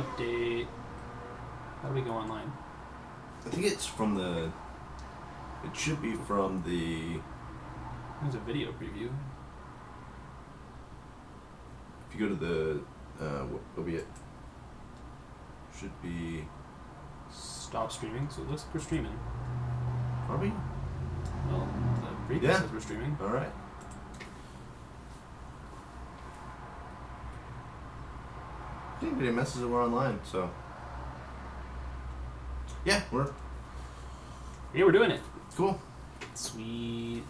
update. How do we go online? I think it's from the. It should be from the. There's a video preview. If you go to the. What'll be it? Should be. Stop streaming. So it looks like we're streaming. Are we? Well, the preview says we're streaming. All right. I think anybody messes that we're online, so. Yeah, we're doing it. cool. Sweet.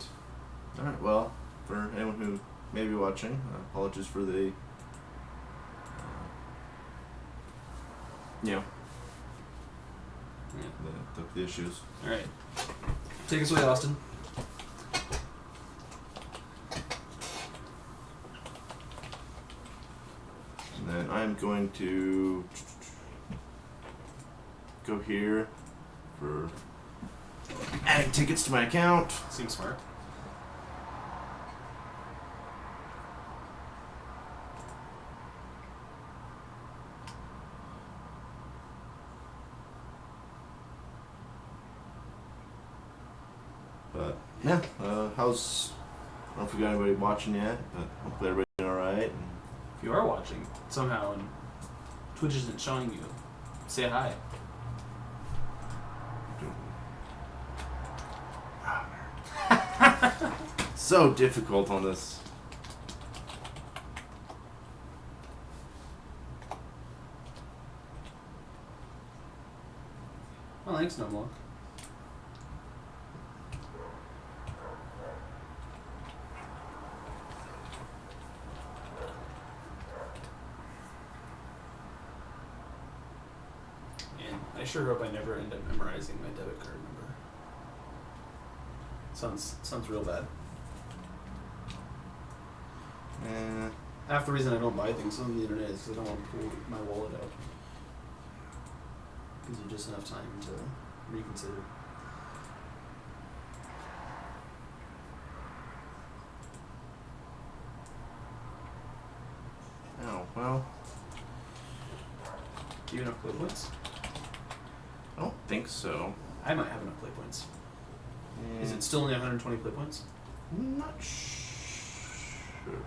All right. Well, for anyone who may be watching, apologies for the. Yeah. The issues. All right. Take us away, Austin. And then I'm going to go here for adding tickets to my account. Seems smart. But yeah, how's? I don't know if we got anybody watching yet, but hopefully everybody's doing all right. If you are watching somehow and Twitch isn't showing you, say hi. So difficult on this. Well, thanks, no more. And I sure hope I never end up memorizing my debit card number. Sounds real bad. Half the reason I don't buy things on the internet is because I don't want to pull my wallet out. Gives you just enough time to reconsider. Oh, well. Do you have enough play points? I don't think so. I might have enough play points. Is it still only 120 play points? I'm not sure.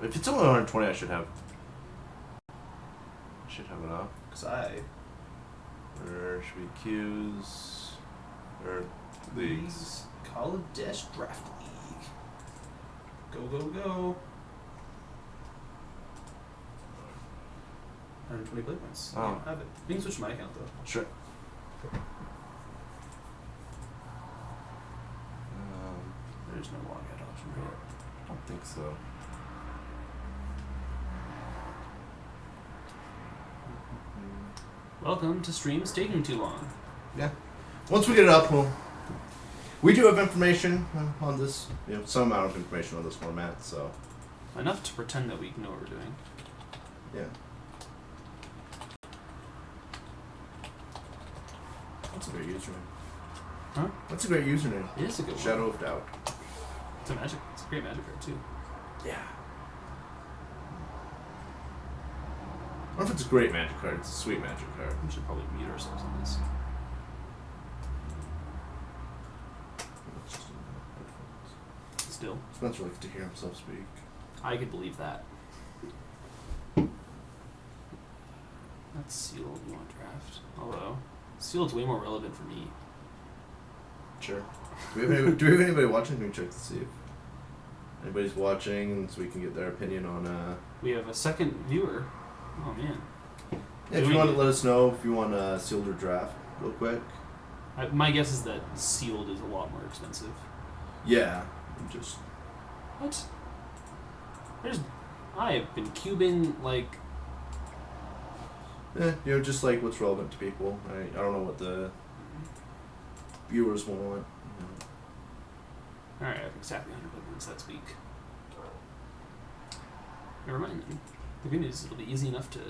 If it's only 120, I should have enough. Because I... Or should be queues or leagues. Call of Dash Draft League. Go, go, go. 120 play points. Oh. Yeah, I have it. You can switch to my account though. Sure. There's no login option here. I don't think so. Welcome to streams taking too long. Yeah. Once we get it up, we do have information on this, some amount of information on this format, so. Enough to pretend that we know what we're doing. Yeah. That's a great username. Huh? That's a great username. It is a good one. Shadow of Doubt. It's a great magic card too. Yeah. I don't know if it's a great magic card, it's a sweet magic card. We should probably mute ourselves on this. Still. Spencer likes to hear himself speak. I could believe that. That's sealed, you want draft. Although, sealed's way more relevant for me. Sure. Do we have anybody watching? Can we check to see if anybody's watching, and so we can get their opinion on. We have a second viewer. Oh man. Yeah, if you want to let us know if you want sealed or draft, real quick. My guess is that sealed is a lot more expensive. Yeah. Just. What? I have been cubing like. Just like what's relevant to people. I don't know what the viewers want. Alright, I have exactly 100 play points. That's weak. Never mind then. The good news is it'll be easy enough to.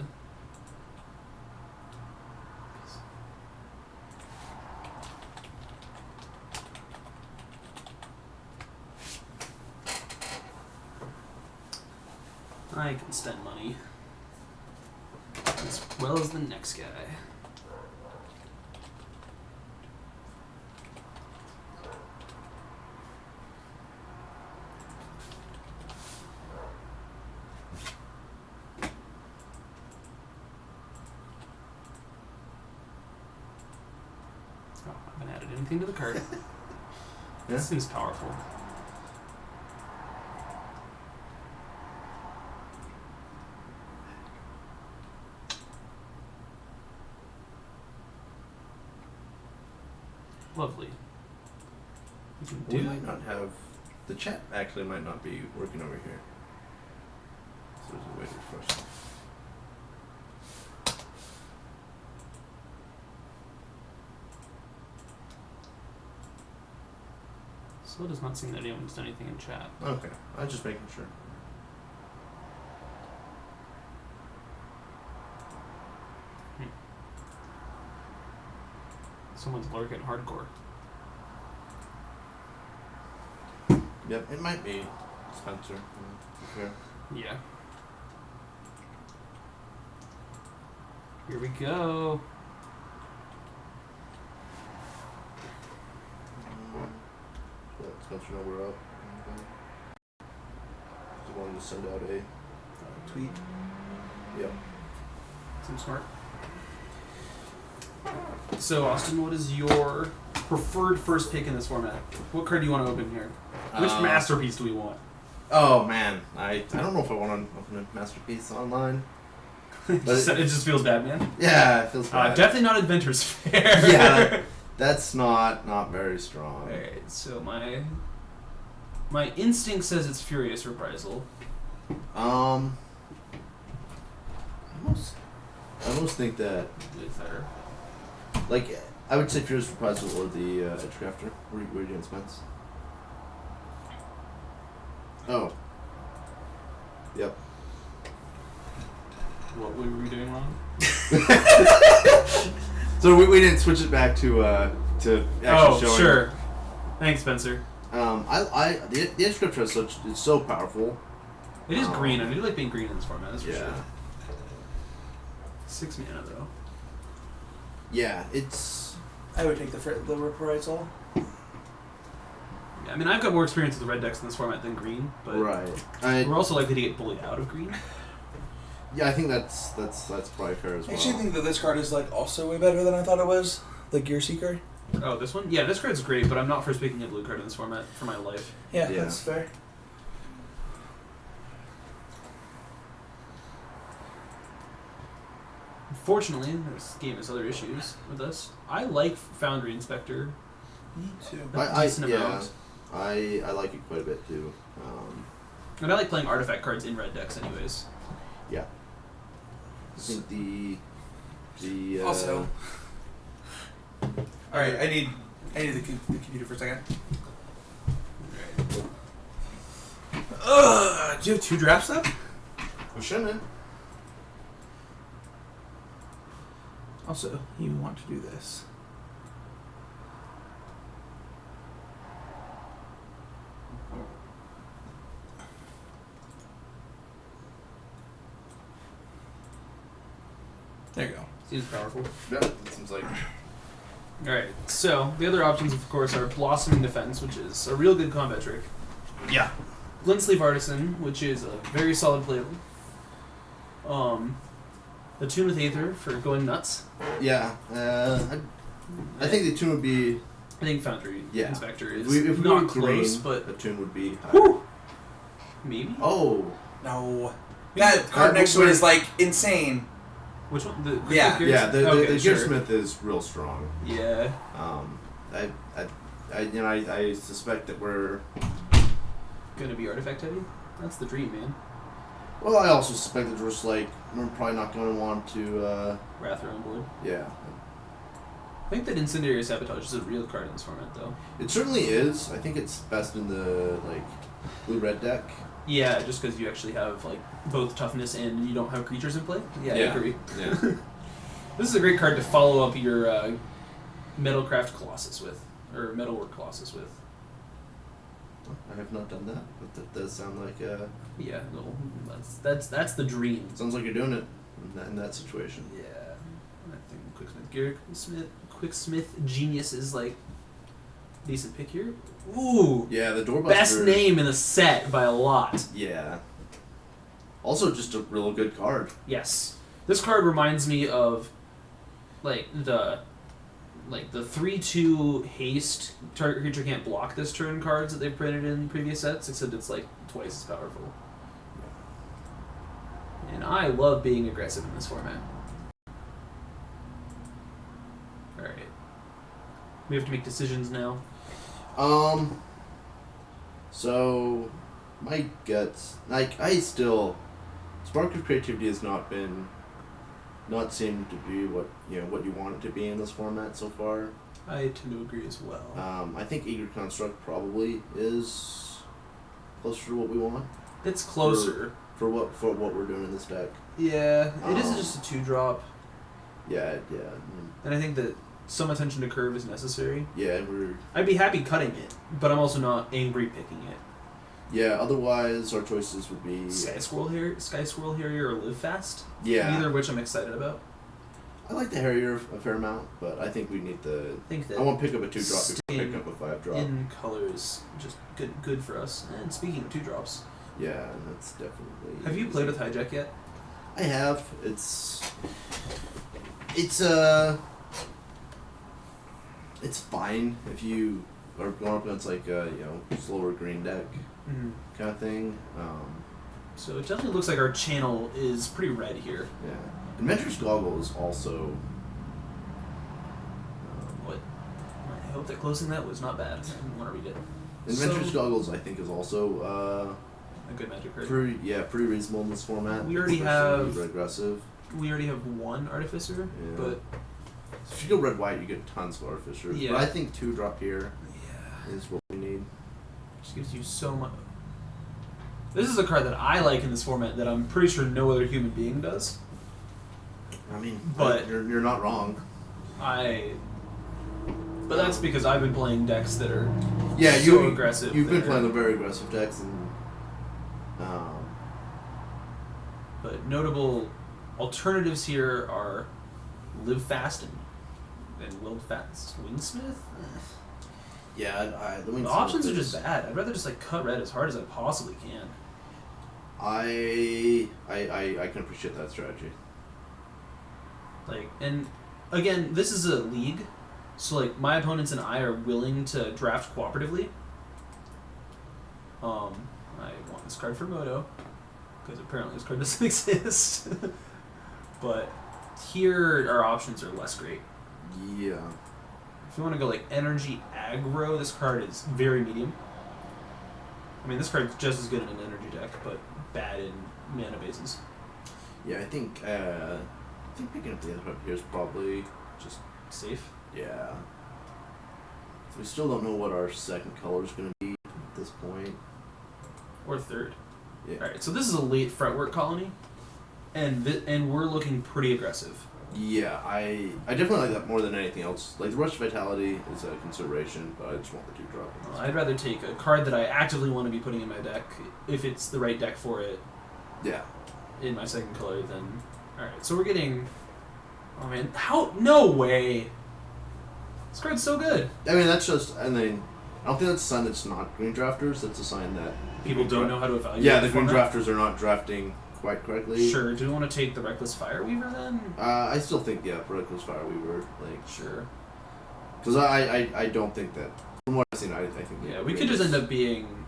I can spend money. well as the next guy. Oh, I haven't added anything to the cart. Yeah. This seems powerful. Lovely. We can We do might not have... The chat actually might not be working over here. So there's a way to refresh it. Still does not seem that anyone's done anything in chat. Okay, I was just making sure. Someone's lurking hardcore. Yep, it might be Spencer. Yeah. Yeah. Here we go. Let Spencer know we're up. Just wanted to send out a tweet. Yep. Seems smart. So, Austin, what is your preferred first pick in this format? What card do you want to open here? Which masterpiece do we want? Oh man, I don't know if I want to open a masterpiece online. It just feels bad, man. Yeah, it feels bad. Definitely not Inventor's Fair. Yeah, that's not very strong. Alright, so my instinct says it's Furious Reprisal. I almost think that, Fair. like, I would say Furious Reprisal or the Edge Crafter. Where are you doing, Spence? Oh. Yep. What were we doing wrong? So we didn't switch it back to actually showing. Sure. Thanks, Spencer. The Edge Crafter is it's so powerful. It is green. I do like being green in this format, that's for Yeah. sure. 6 mana, though. Yeah, it's... I would take the Reprisal. Yeah, I mean, I've got more experience with the red decks in this format than green, but Right. we're also likely to get bullied out of green. Yeah, I think that's probably fair as I well. actually think that this card is like also way better than I thought it was. The Gear Seeker. Oh, this one? Yeah, this card's great, but I'm not first picking a blue card in this format for my life. Yeah, Yeah. that's fair. Unfortunately, this game has other issues with us. I like Foundry Inspector. Me too. A decent yeah, amount. I like it quite a bit too. And I like playing artifact cards in red decks anyways. Yeah. I think the Also. All right, I need the computer for a second. Do you have 2 drafts up? we shouldn't. Also, you want to do this. There you go. Seems powerful. Yeah, it seems like. Alright, so the other options, of course, are Blossoming Defense, which is a real good combat trick. Yeah. Glint Sleeve Artisan, which is a very solid playable. Attune with Aether for going nuts. Yeah. I think the tune would be. I think Foundry Yeah. Inspector is If we not were close, green, but the tune would be. Higher. whew, maybe. Oh. No. That card next to it is like insane. Which one? The Yeah. Yeah, the Okay, sure. Gearsmith is real strong. Yeah. I suspect that we're. Gonna be artifact heavy? That's the dream, man. Well, I also suspect that we're probably not going to want to. Wrather on board. Yeah. I think that Incendiary Sabotage is a real card in this format, though. It certainly is. I think it's best in the blue-red deck. Yeah, just because you actually have like both toughness and you don't have creatures in play. Yeah, I agree. Yeah. This is a great card to follow up your Metalcraft Colossus with, or Metalwork Colossus with. I have not done that, but that does sound like Yeah, no, that's the dream. sounds like you're doing it. in that situation. Yeah. I think Quicksmith Genius is like decent pick here. Ooh. Yeah, the Doorbuster. Best name in the set by a lot. Yeah. Also, just a real good card. Yes. This card reminds me of like the 3/2 haste target creature can't block this turn cards that they've printed in previous sets, except it's like twice as powerful. And I love being aggressive in this format. Alright. We have to make decisions now. So my guts, like, Spark of Creativity has not seemed to be what you want it to be in this format so far. I tend to agree as well. I think Eager Construct probably is closer to what we want. It's closer. For what we're doing in this deck. Yeah, it is just a 2-drop. Yeah. And I think that some attention to curve is necessary. Yeah, I'd be happy cutting it, but I'm also not angry picking it. Yeah, otherwise our choices would be Sky Squirrel Harrier, or Live Fast. Yeah. Neither of which I'm excited about. I like the Harrier a fair amount, but I think we need I won't pick up a 2-drop before pick up a 5-drop. In colors, just good for us. And speaking of 2-drops. Yeah, that's definitely. Have you played with Hijack yet? I have. It's fine if you are going up against like a slower green deck kind of thing. So it definitely looks like our channel is pretty red here. Yeah. Inventor's Goggle is also. What? I hope that closing that was not bad. I didn't want to read it. Inventor's Goggles, I think, is also a good magic card. Pretty reasonable in this format. We already have aggressive. We already have one Artificer, but if you go red-white, you get tons of Artificers. Yeah. But I think 2-drop here is what we need. Just gives you so much. This is a card that I like in this format that I'm pretty sure no other human being does. I mean, but you're not wrong. But that's because I've been playing decks that are aggressive. You've been playing the very aggressive decks, and but notable alternatives here are Live Fast and Wild Fast Wingsmith. Yeah, the options are just bad. I'd rather just like cut red as hard as I possibly can. I can appreciate that strategy. Like, and again, this is a league, so like my opponents and I are willing to draft cooperatively. I want this card for Moto, because apparently this card doesn't exist. But here our options are less great. Yeah. If you want to go like energy aggro, this card is very medium. I mean, this card's just as good in an energy deck, but bad in mana bases. Yeah, I think picking up the other here is probably just safe. Yeah. So we still don't know what our second color is going to be at this point. Or third. Yeah. All right, so this is a late fretwork colony, and we're looking pretty aggressive. Yeah, I definitely like that more than anything else. Like, the Rush Vitality is a consideration, but I just want the 2-drop. I'd rather take a card that I actively want to be putting in my deck, if it's the right deck for it. Yeah. In my second color, then... Alright, so we're getting... Oh, man. How? No way! This card's so good! I mean, that's just... I mean, I don't think that's a sign that it's not green drafters. That's a sign that... People don't know how to evaluate the green drafters are not drafting quite correctly. Sure. Do we want to take the Reckless Fireweaver then? I still think, Reckless Fireweaver. Like, sure. Because I don't think that... From what I've seen, I think... Yeah, we could just end up being...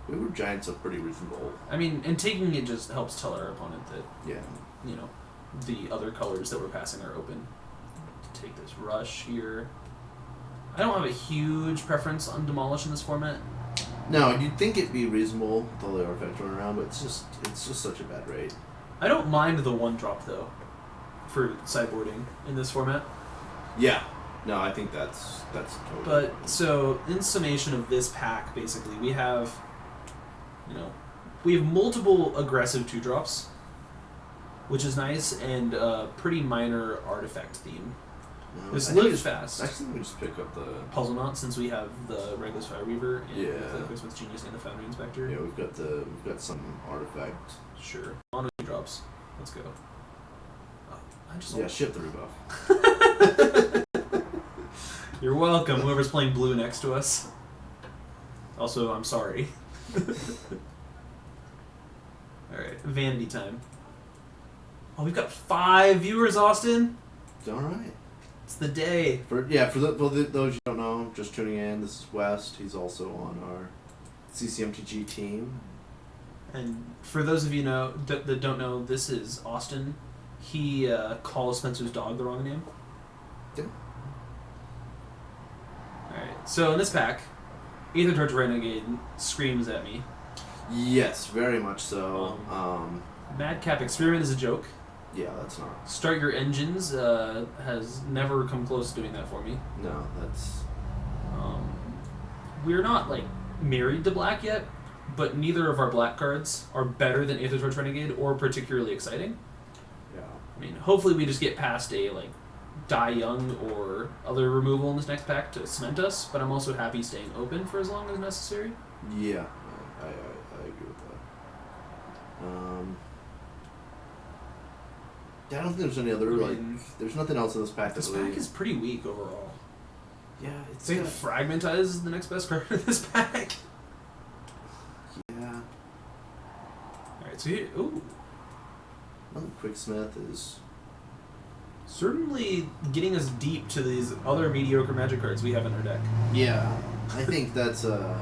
Weaver Giant's a pretty reasonable... I mean, and taking it just helps tell our opponent that... Yeah. You know, the other colors that we're passing are open. To take this Rush here... I don't have a huge preference on Demolish in this format. No, you'd think it'd be reasonable with all the artifacts running around, but it's just such a bad rate. I don't mind the 1-drop though, for sideboarding in this format. Yeah. No, I think that's totally. But so in summation of this pack, basically we have multiple aggressive 2-drops, which is nice, and a pretty minor artifact theme. No, This Live Fast. Actually, we just pick up the Puzzle Knot, since we have the Reckless Fireweaver and the Quicksmith Genius and the Foundry Inspector. Yeah, we've got some artifact. Sure. On 2 drops. Let's go. I just ship the rebuff. You're welcome, whoever's playing blue next to us. Also, I'm sorry. Alright, vanity time. Oh, we've got 5 viewers, Austin. It's alright. It's the day. For those you don't know, just tuning in, this is West. He's also on our CCMTG team. And for those of you that don't know, this is Austin. He calls Spencer's dog the wrong name. Yeah. Alright, so in this pack, Aether Torch Renegade screams at me. Yes, very much so. Madcap Experiment is a joke. Yeah, that's not. Start Your Engines has never come close to doing that for me. No, that's. We're not, like, married to black yet, but neither of our black cards are better than Aether Torch Renegade or particularly exciting. Yeah. I mean, hopefully we just get past a, like, Die Young or other removal in this next pack to cement us, but I'm also happy staying open for as long as necessary. Yeah, I agree with that. Yeah, I don't think there's any other, there's nothing else in this pack. This pack is pretty weak overall. Yeah, it's. I think Fragmentize is the next best card in this pack. Yeah. Alright, so here, ooh. Another Quicksmith is. Certainly getting us deep to these other mediocre magic cards we have in our deck. Yeah, I think that's I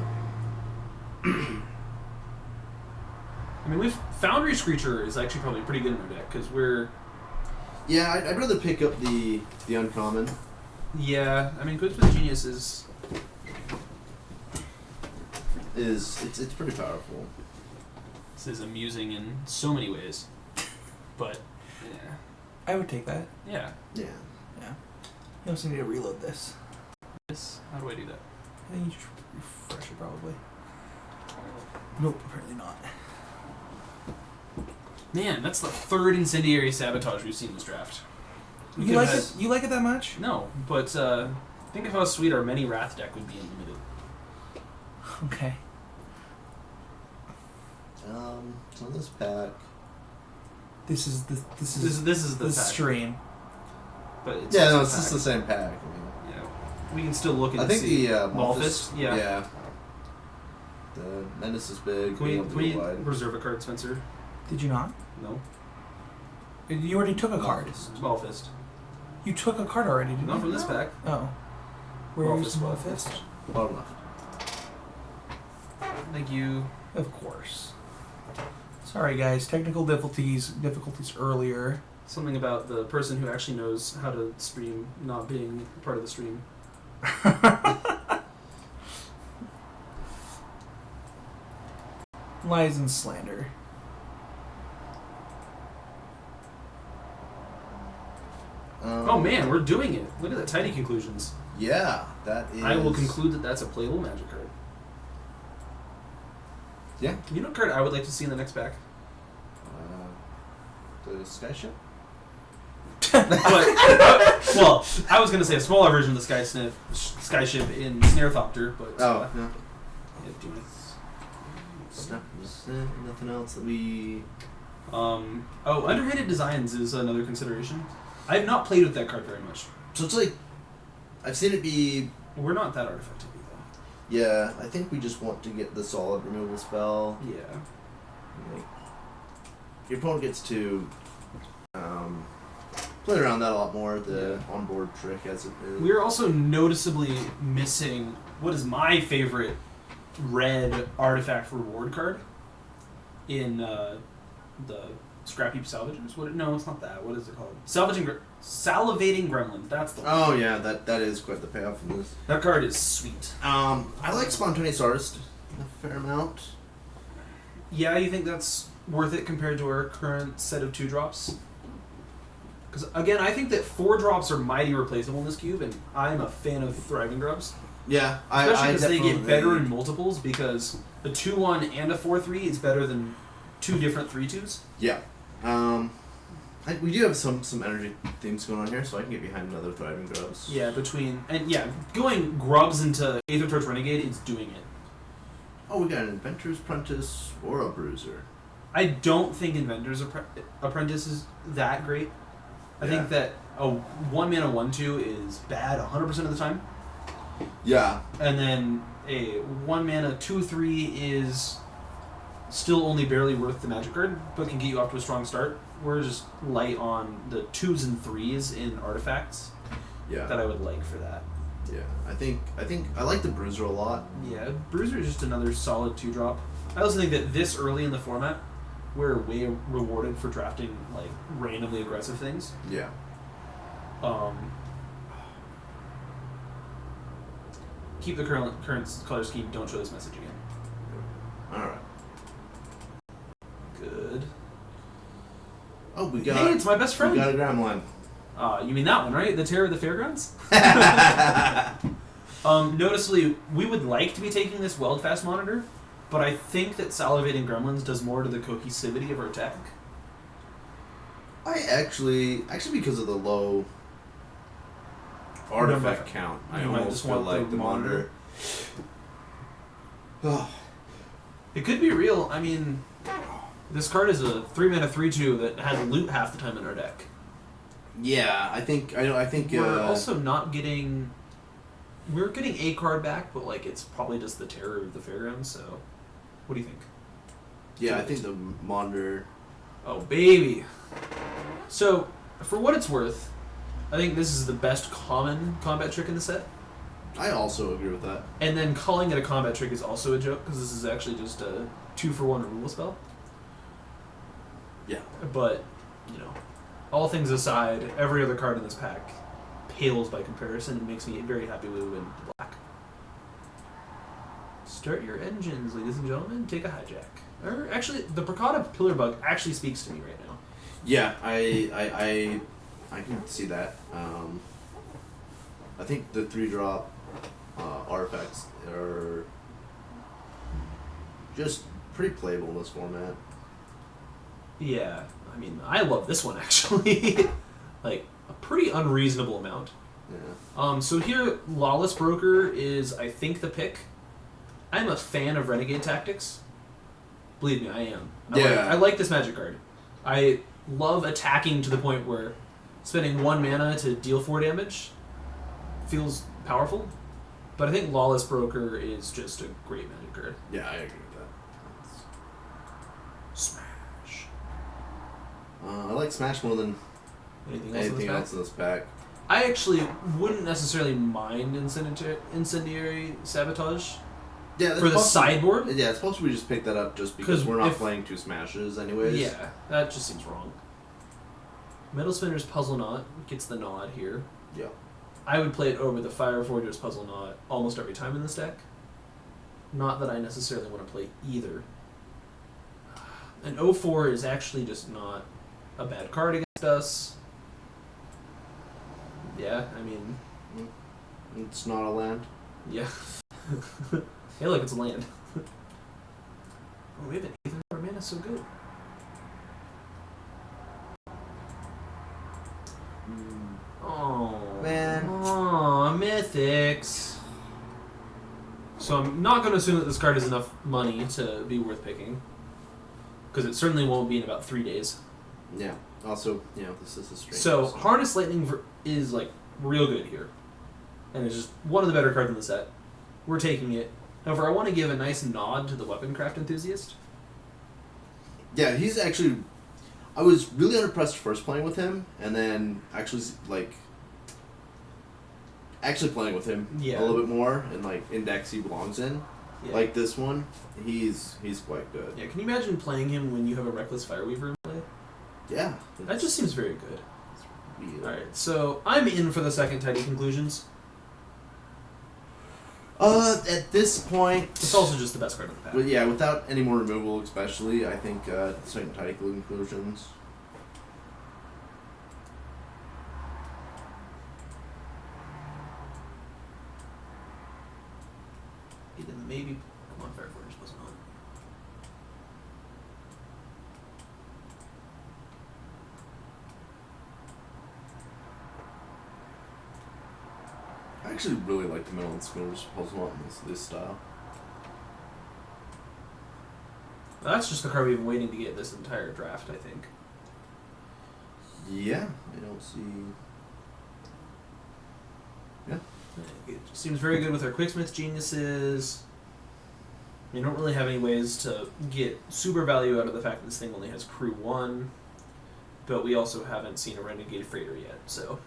mean, Foundry Screecher is actually probably pretty good in our deck, because we're... Yeah, I'd rather pick up the uncommon. Yeah, I mean, Quicksmith Genius is... It's pretty powerful. This is amusing in so many ways. But, yeah. I would take that. Yeah. Yeah. Yeah. You also need to reload this. This, how do I do that? I think you just refresh it probably. Nope, apparently not. Man, that's the 3rd Incendiary Sabotage we've seen in this draft. You like it? You like it that much? No, but think of how sweet our many Wrath deck would be in Limited. Okay. So this pack. This is the pack. stream. But it's It's just the same pack. I mean, yeah, we can still look and I think see. the Malfist, yeah. The Menace is big. Can we wide. reserve a card, Spencer? Did you not? No. You already took a card. Malfist. You took a card already, didn't you? Not from this pack. Oh. Where is Malfist. Malfist? Bottom left. Thank you. Of course. Sorry guys, technical difficulties earlier. Something about the person who actually knows how to stream not being part of the stream. Lies and slander. Oh man, we're doing it. Look at the tiny conclusions. Yeah, that is. I will conclude that that's a playable magic card. Yeah. You know what card I would like to see in the next pack? The Sky Ship? Well, I was going to say a smaller version of the Sky Ship in Snarethopter, but... Oh, no. Yeah, do it. Nothing else that we... Underhanded Designs is another consideration. I have not played with that card very much. So it's like... I've seen it be... We're not that artifact heavy, though. Yeah, I think we just want to get the solid removal spell. Yeah. Like, your opponent gets to play around that a lot more, the onboard trick as it is. We're also noticeably missing what is my favorite red artifact reward card in the Scrap Heap Salvagers. No, it's not that. What is it called? Salivating Gremlins. That's the one. Oh yeah, that is quite the payoff from this. That card is sweet. I like Spontaneous Artist a fair amount. Yeah, you think that's worth it compared to our current set of 2-drops? Because, again, I think that 4-drops are mighty replaceable in this cube, and I'm a fan of Thriving Grubs. Yeah, Especially because they get better in multiples, because a 2-1 and a 4-3 is better than 2 different 3-2s. Yeah. We do have some energy themes going on here, so I can get behind another Thriving Grubs. Yeah, going Grubs into Aether Torch Renegade is doing it. Oh, we got an Inventor's Apprentice or a Bruiser. I don't think Inventor's Apprentice is that great. I think that a 1 mana 1/2 is bad 100% of the time. Yeah. And then a 1 mana 2/3 is still only barely worth the magic card, but can get you off to a strong start. We're just light on the 2s and 3s in artifacts. Yeah. That I would like for that. Yeah. I think I like the Bruiser a lot. Yeah, Bruiser is just another solid 2-drop. I also think that this early in the format, we're way rewarded for drafting like randomly aggressive things. Yeah. Keep the current color scheme. Don't show this message again. All right. Good. Oh, we got. Hey, it's my best friend. We got a Gremlin. You mean that one, right? The Terror of the Fairgrounds? Noticeably, we would like to be taking this Weldfast monitor, but I think that Salivating Gremlins does more to the cohesivity of our tech. I actually because of the low artifact count, I You might almost just feel want like the the monitor. It could be real. I mean, this card is a 3 mana 3/2 that has loot half the time in our deck. Yeah, I think We're also not getting. We're getting a card back, but like it's probably just the Terror of the Fairgrounds. So, what do you think? Yeah, I think the monitor. Oh baby. So, for what it's worth, I think this is the best common combat trick in the set. I also agree with that. And then calling it a combat trick is also a joke because this is actually just a 2-for-1 removal spell. Yeah. But, you know, all things aside, every other card in this pack pales by comparison and makes me very happy with in black. Start your engines, ladies and gentlemen. Take a hijack. Or actually, the Prakata Pillar Bug actually speaks to me right now. Yeah, I can see that. I think the 3-drop artifacts are just pretty playable in this format. Yeah, I mean, I love this one actually. Like, a pretty unreasonable amount. Yeah. So here, Lawless Broker is, I think, the pick. I'm a fan of Renegade Tactics. Believe me, I am. I like this magic card. I love attacking to the point where spending 1 mana to deal 4 damage feels powerful. But I think Lawless Broker is just a great magic card. Yeah, I agree with that. Smash. I like Smash more than anything else in this pack. I actually wouldn't necessarily mind Incendiary Sabotage for the sideboard. Yeah, it's supposed to be just pick that up just because we're not playing 2 Smashes anyways. Yeah, that just seems wrong. Metal Spinner's Puzzle Knot gets the nod here. Yeah. I would play it over the Fire Forger's Puzzle Knot almost every time in this deck. Not that I necessarily want to play either. An 0-4 is actually just not a bad card against us. Yeah, I mean... It's not a land. Yeah. Hey, look, it's a land. Oh, we have an Aether. Our mana's so good. Oh, man. Oh, Mythics. So I'm not going to assume that this card is enough money to be worth picking. Because it certainly won't be in about 3 days. Yeah. Also, this is a strange. So, Harness Lightning is, like, real good here. And it's just one of the better cards in the set. We're taking it. However, I want to give a nice nod to the Weaponcraft enthusiast. Yeah, he's actually... I was really unimpressed first playing with him, and then actually playing with him a little bit more, and, like, in decks he belongs in. Yeah. Like this one, he's quite good. Yeah, can you imagine playing him when you have a Reckless Fireweaver in play? Yeah. That just seems very good. Weird. Alright, so I'm in for the second Tidy Conclusions. At this point... It's also just the best card in the pack. But yeah, without any more removal especially, I think second Tidy Conclusions. Maybe come on, Fire Forgers wasn't on. I actually really like the Metal Spinners puzzle in this style. That's just the card we've been waiting to get this entire draft, I think. Yeah, I don't see. Yeah. It seems very good with our Quicksmith geniuses. You don't really have any ways to get super value out of the fact that this thing only has crew 1, but we also haven't seen a renegade freighter yet, so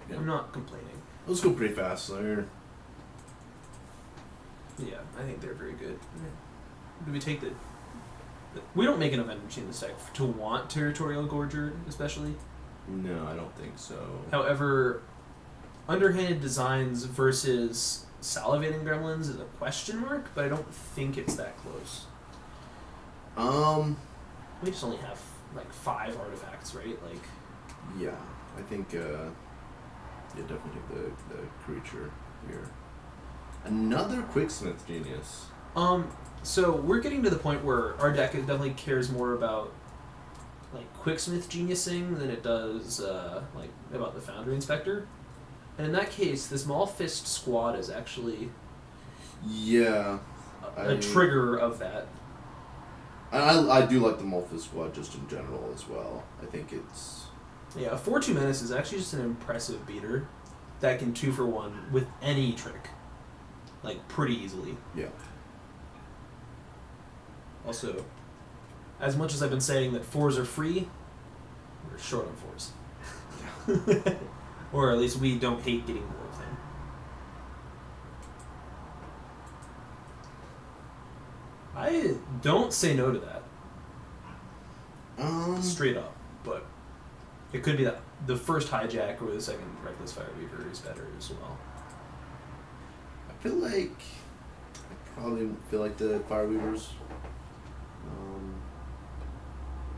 Yeah. I'm not complaining. Let's go pretty fast there. Yeah, I think they're very good. Do we take the... We don't make enough energy in this deck to want Territorial Gorger, especially. No, I don't think so. However, Underhanded Designs versus Salivating Gremlins is a question mark, but I don't think it's that close. We just only have, like, 5 artifacts, right? Like... Yeah, I think, definitely take the creature here. Another Quicksmith genius. So we're getting to the point where our deck definitely cares more about like Quicksmith geniusing than it does like about the Foundry Inspector. And in that case, this Maul Fist squad is actually Yeah, a trigger of that. I do like the Molfus squad just in general as well. I think it's... Yeah, a 4/2 Menace is actually just an impressive beater that can 2-for-1 with any trick. Like, pretty easily. Yeah. Also, as much as I've been saying that 4s are free, we're short on 4s. Or at least we don't hate getting more of them. I don't say no to that. Straight up, but it could be that the first hijack or the second Reckless Fireweaver is better as well. I probably feel like the Fireweavers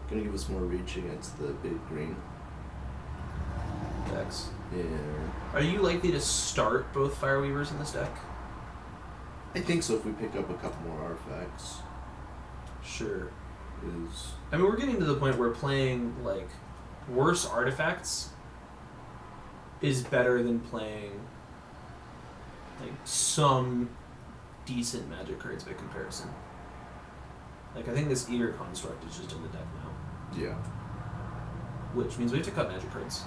gonna give us more reach against the big green Decks. Yeah. Are you likely to start both Fireweavers in this deck? I think so if we pick up a couple more artifacts. Sure. I mean, we're getting to the point where playing, like, worse artifacts is better than playing, like, some decent Magic cards by comparison. Like, I think this Eater Construct is just in the deck now. Yeah. Which means we have to cut Magic cards.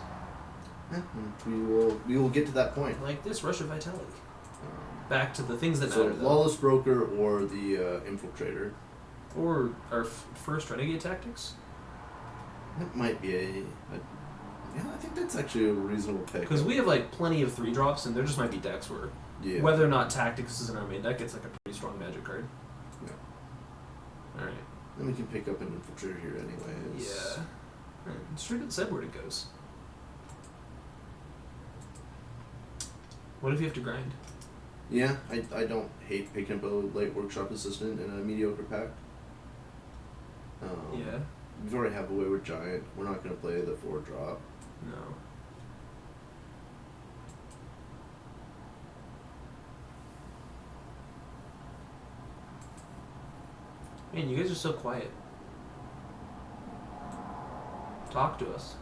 Yeah, we will get to that point. Like this Rush of Vitality. Back to the things that so matter. Lawless Broker or the Infiltrator. Or our first Renegade Tactics. That might be yeah, I think that's actually a reasonable pick. Because we have like plenty of 3-drops, and there just might be decks where, whether or not Tactics is in our main deck, it's like a pretty strong Magic card. Yeah. All right. Then we can pick up an Infiltrator here, anyways. Yeah. Right. Straight to the sideboard it goes. What if you have to grind? Yeah, I don't hate picking up a late Workshop Assistant in a mediocre pack. Yeah. We already have a Wayward Giant. We're not going to play the 4-drop. No. Man, you guys are so quiet. Talk to us.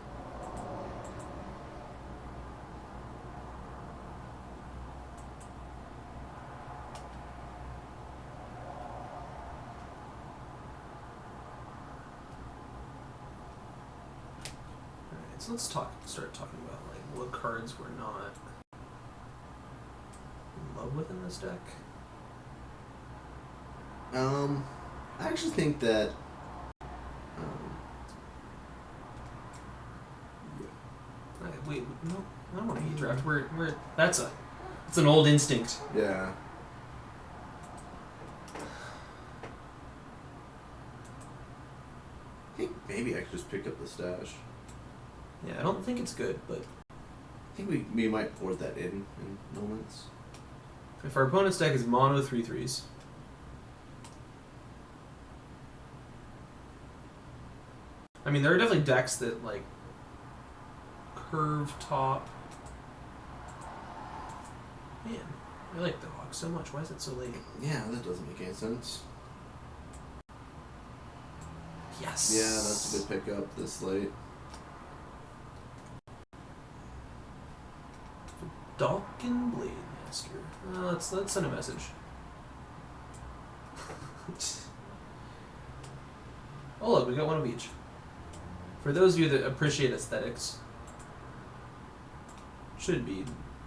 So let's start talking about like what cards we're not in love with in this deck. I actually think that Wait, no, I don't want to be draft. It's an old instinct. Yeah. I think maybe I could just pick up the stash. Yeah, I don't think it's good, but I think we might board that in moments. If our opponent's deck is mono 3/3s, I mean, there are definitely decks that like curve top. Man, I like the Hawk so much. Why is it so late? Yeah, that doesn't make any sense. Yes. Yeah, that's a good pickup this late. Dalkin Blade Master. Let's send a message. Oh look, we got one of each. For those of you that appreciate aesthetics, should be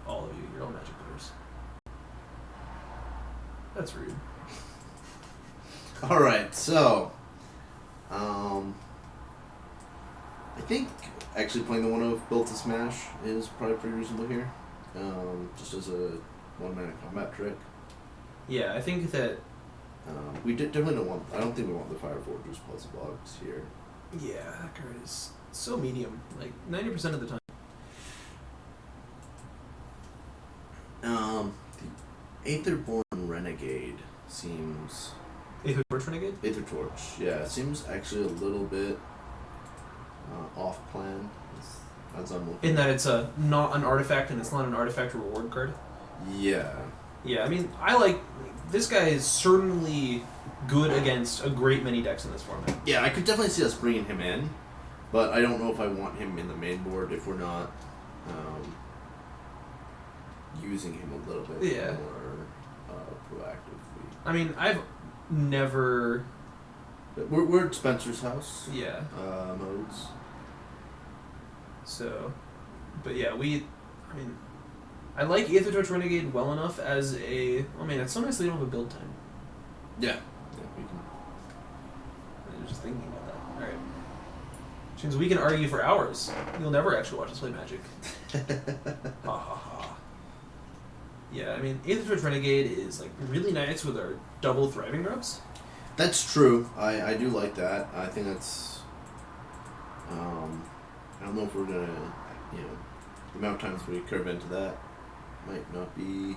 all of you, you're all Magic players. That's rude. Alright, so I think actually playing the one of Built to Smash is probably pretty reasonable here. Just as a 1-mana combat trick. Yeah, I think that. We definitely don't want. I don't think we want the Fire Forgers plus blocks here. Yeah, that card is so medium, like 90% of the time. The Aetherborn Renegade seems. Aether Torch Renegade? Aether Torch, yeah, seems actually a little bit off plan. As I'm looking. In that it's not an artifact and it's not an artifact reward card. Yeah. Yeah, I mean, this guy is certainly good against a great many decks in this format. Yeah, I could definitely see us bringing him in, but I don't know if I want him in the main board if we're not using him a little bit more proactively. I mean, I've never... We're at Spencer's house. Yeah. Modes. So, but yeah, I like Aether Torch Renegade well enough as a... Oh man, it's so nice they don't have a build time. Yeah. Yeah, we can. I was just thinking about that. Alright. Which means we can argue for hours. You'll never actually watch us play Magic. Ha ha ha. Yeah, I mean, Aether Torch Renegade is like really nice with our double Thriving Grubs. That's true. I do like that. I think that's... I don't know if we're gonna... the amount of times we curve into that might not be...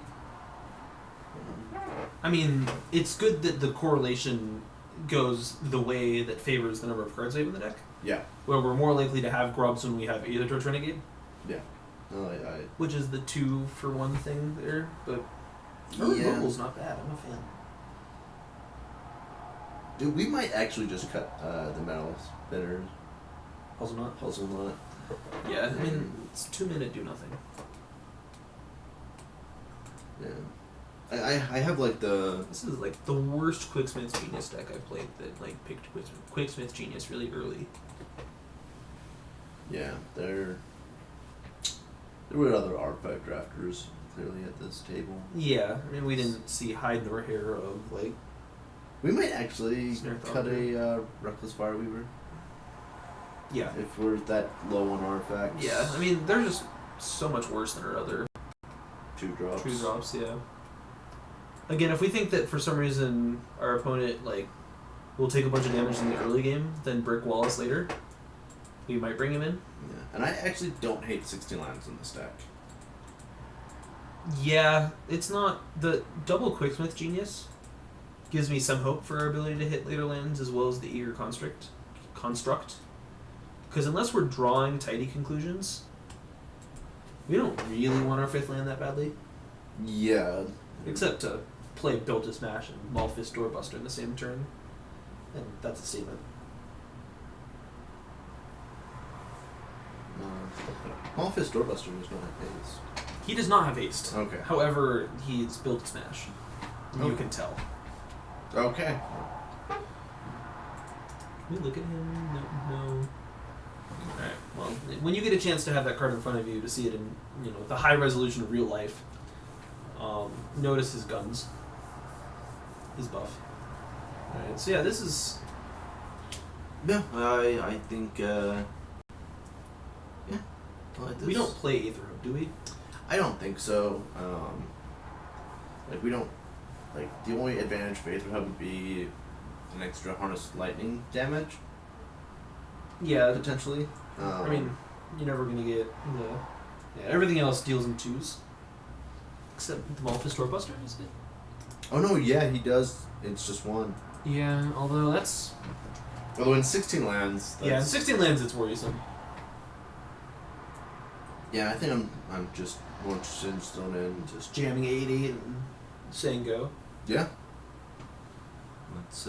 I mean, it's good that the correlation goes the way that favors the number of cards we have in the deck. Yeah. Where we're more likely to have Grubs when we have Aether Torch Renegade. Yeah. No, Which is the 2-for-1 thing there, but... Yeah. Removal's not bad, I'm a fan. Dude, we might actually just cut the metal spinners. Puzzle Knot. Yeah, I mean, it's 2-minute do nothing. Yeah. I have like the... This is like the worst Quicksmith's Genius deck I've played that like picked Quicksmith's Genius really early. Yeah, there were other artifact drafters clearly at this table. Yeah, I mean we didn't see hide nor hair of like... We might actually Snare cut a Reckless Fireweaver. Yeah. If we're that low on artifacts. Yeah, I mean they're just so much worse than our other 2-drops. 2-drops, yeah. Again, if we think that for some reason our opponent like will take a bunch of damage in the early game, then brick wall us later, we might bring him in. Yeah, and I actually don't hate 16 lands in this deck. Yeah, it's not... The double Quicksmith Genius gives me some hope for our ability to hit later lands as well as the Eager Construct. Because unless we're drawing tidy conclusions, we don't really want our 5th land that badly. Yeah. Except to play Built to Smash and Malfist Doorbuster in the same turn. And that's a statement. Malfist Doorbuster does not have haste. He does not have haste. Okay. However, he's Built to Smash. You can tell. Okay. Can we look at him? No. Alright, well, when you get a chance to have that card in front of you to see it in, the high resolution of real life, notice his guns. His buff. Alright, so yeah, this is... Yeah, I think, yeah. I like this. We don't play Aether Hub, do we? I don't think so. We don't... the only advantage for Aether Hub would be an extra Harness Lightning damage. Yeah, Potentially. I mean, you're never going to get the... Yeah, everything else deals in 2s. Except the Malfist Doorbuster, is it? Oh no, yeah, he does. It's just 1. Yeah, although that's... Although in 16 lands... Yeah, in 16 lands it's worrisome. Yeah, I think I'm just more interested in stone in Just jamming 80 and saying go. Yeah. Let's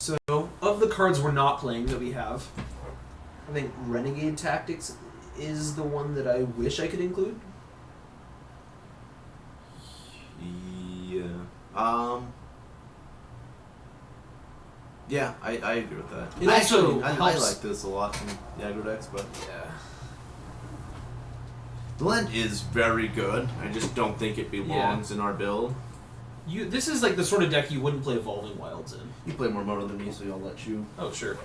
So, of the cards we're not playing that we have, I think Renegade Tactics is the one that I wish I could include. Yeah. Yeah, I agree with that. It also I helps- like this a lot from the aggro decks, but Yeah. the land is very good. I just don't think it belongs in our build. This is like the sort of deck you wouldn't play Evolving Wilds in. You play more Moto than me, so I'll let you. Oh, sure.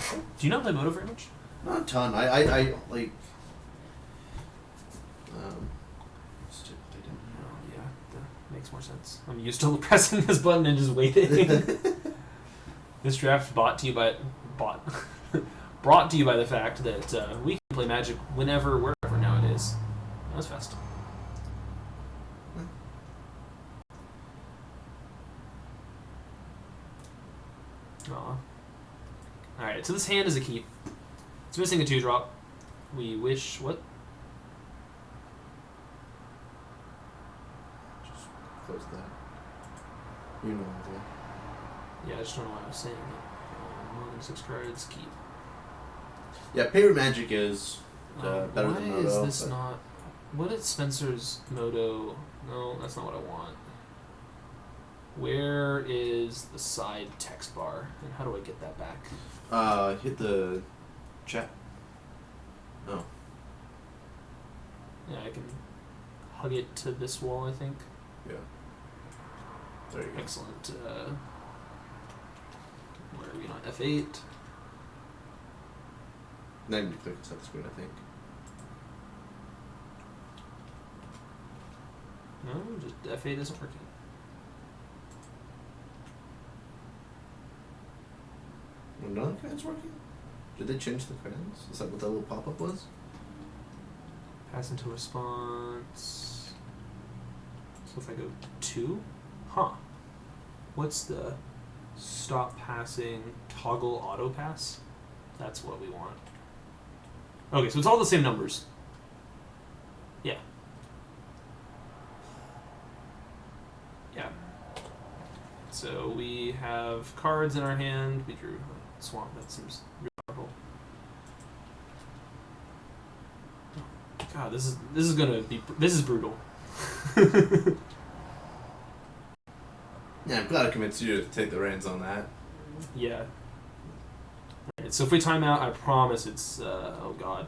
Do you not play Moto very much? Not a ton. I like. Stupid, I didn't. Oh, yeah, that makes more sense. I'm used to pressing this button and just waiting. This draft brought to you by the fact that we can play Magic whenever, wherever nowadays. That was fast. Aw. Alright, so this hand is a keep. It's missing a 2-drop. We wish... What? Just close that. You know the. Yeah, I just don't know why I was saying that. More than 6 cards, keep. Yeah, paper magic is better why than Moto. is this but not... What is Spencer's Moto... No, that's not what I want. Where is the side text bar? And how do I get that back? hit the chat. Oh. Yeah, I can hug it to this wall, I think. Yeah. There you go. Excellent. Where are we on? F8. Now you click set the screen, I think. No, just F8 isn't working. Were none of the crayons working? Did they change the crayons? Is that what that little pop-up was? Pass into response. So if I go 2? Huh. What's the stop passing toggle auto pass? That's what we want. Okay, so it's all the same numbers. Yeah. Yeah. So we have cards in our hand. We drew a swamp. That seems real powerful. God, this is gonna be brutal. Yeah, I'm glad I convinced you to take the reins on that. Yeah. Alright, so if we time out, I promise it's oh god.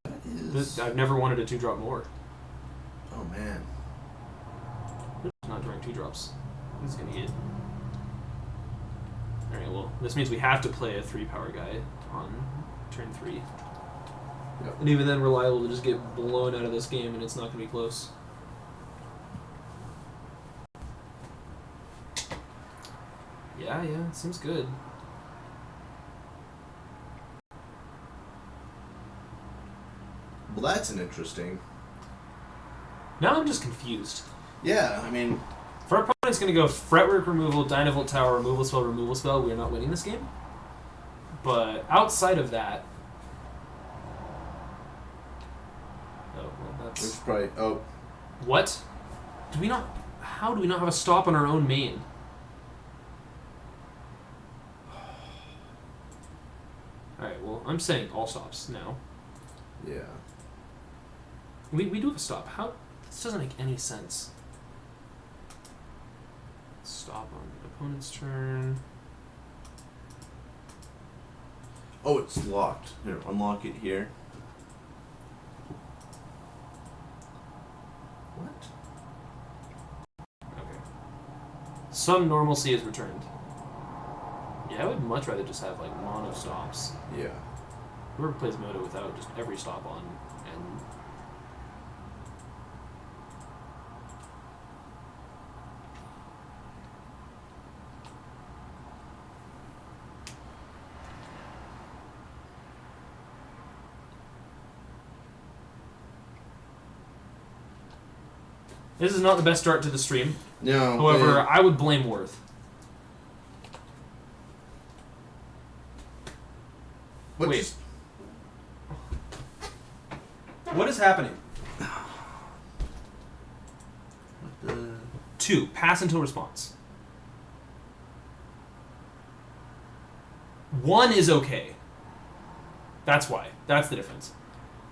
That is. I've never wanted a 2-drop more. Oh man. Not drawing 2-drops. This is gonna hit. Alright, well, this means we have to play a 3-power guy on turn 3. Yep. And even then, we're liable to just get blown out of this game, and it's not gonna be close. Yeah, it seems good. Well, that's an interesting. Now I'm just confused. Yeah, I mean, If our opponent's going to go Fretwork removal, Dynavolt Tower, removal spell, we are not winning this game. But outside of that... Oh, well, which that's... probably. Oh, What? Do we not... How do we not have a stop on our own main? Alright, well, I'm saying all stops now. yeah. We do have a stop. How... This doesn't make any sense. Stop on the opponent's turn. Oh, it's locked. Here, unlock it here. What? Okay. Some normalcy is returned. Yeah, I would much rather just have, like, mono stops. Yeah. Whoever plays Moto without just every stop on, and... This is not the best start to the stream. No. However, I would blame Worth. What Wait. just- What is happening? what the? 2. Pass until response. 1 is okay. That's why. That's the difference.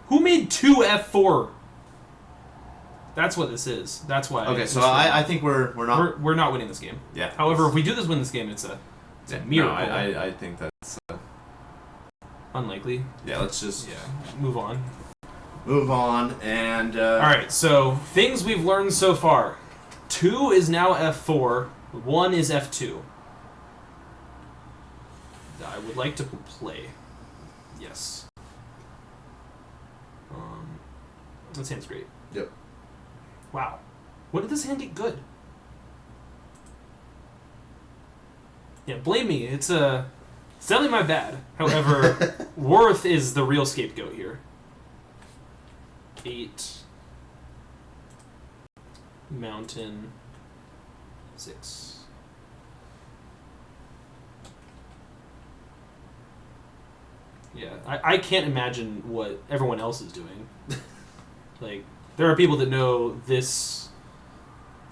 Who made 2 F4? That's what this is. That's why. Okay, so I think we're not. We're not winning this game. Yeah. However, if we do win this game, it's a miracle. No, I think that's unlikely. Yeah, let's just move on. Move on, and all right. So things we've learned so far: 2 is now F4, 1 is F2. I would like to play. Yes. This hand's great. Yep. Wow. When did this hand get good? Yeah, blame me. It's definitely my bad. However, Worth is the real scapegoat here. 8. Mountain. 6. Yeah, I can't imagine what everyone else is doing. Like, there are people that know this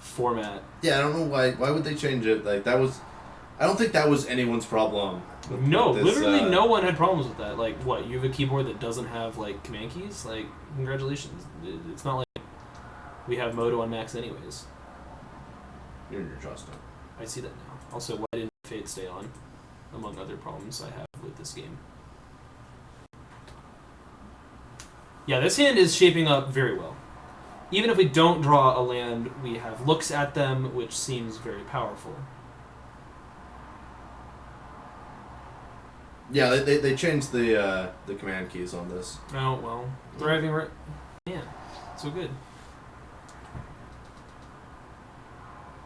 format. Yeah, I don't know why. Why would they change it? Like, that was... I don't think that was anyone's problem. No, literally no one had problems with that. Like, what, you have a keyboard that doesn't have, like, command keys? Like, congratulations. It's not like we have Moto on Max anyways. You're in your trust now. I see that now. Also, why didn't Fate stay on? Among other problems I have with this game. Yeah, this hand is shaping up very well. Even if we don't draw a land, we have looks at them, which seems very powerful. Yeah, they changed the command keys on this. Oh, well. Thriving right... Man, so good.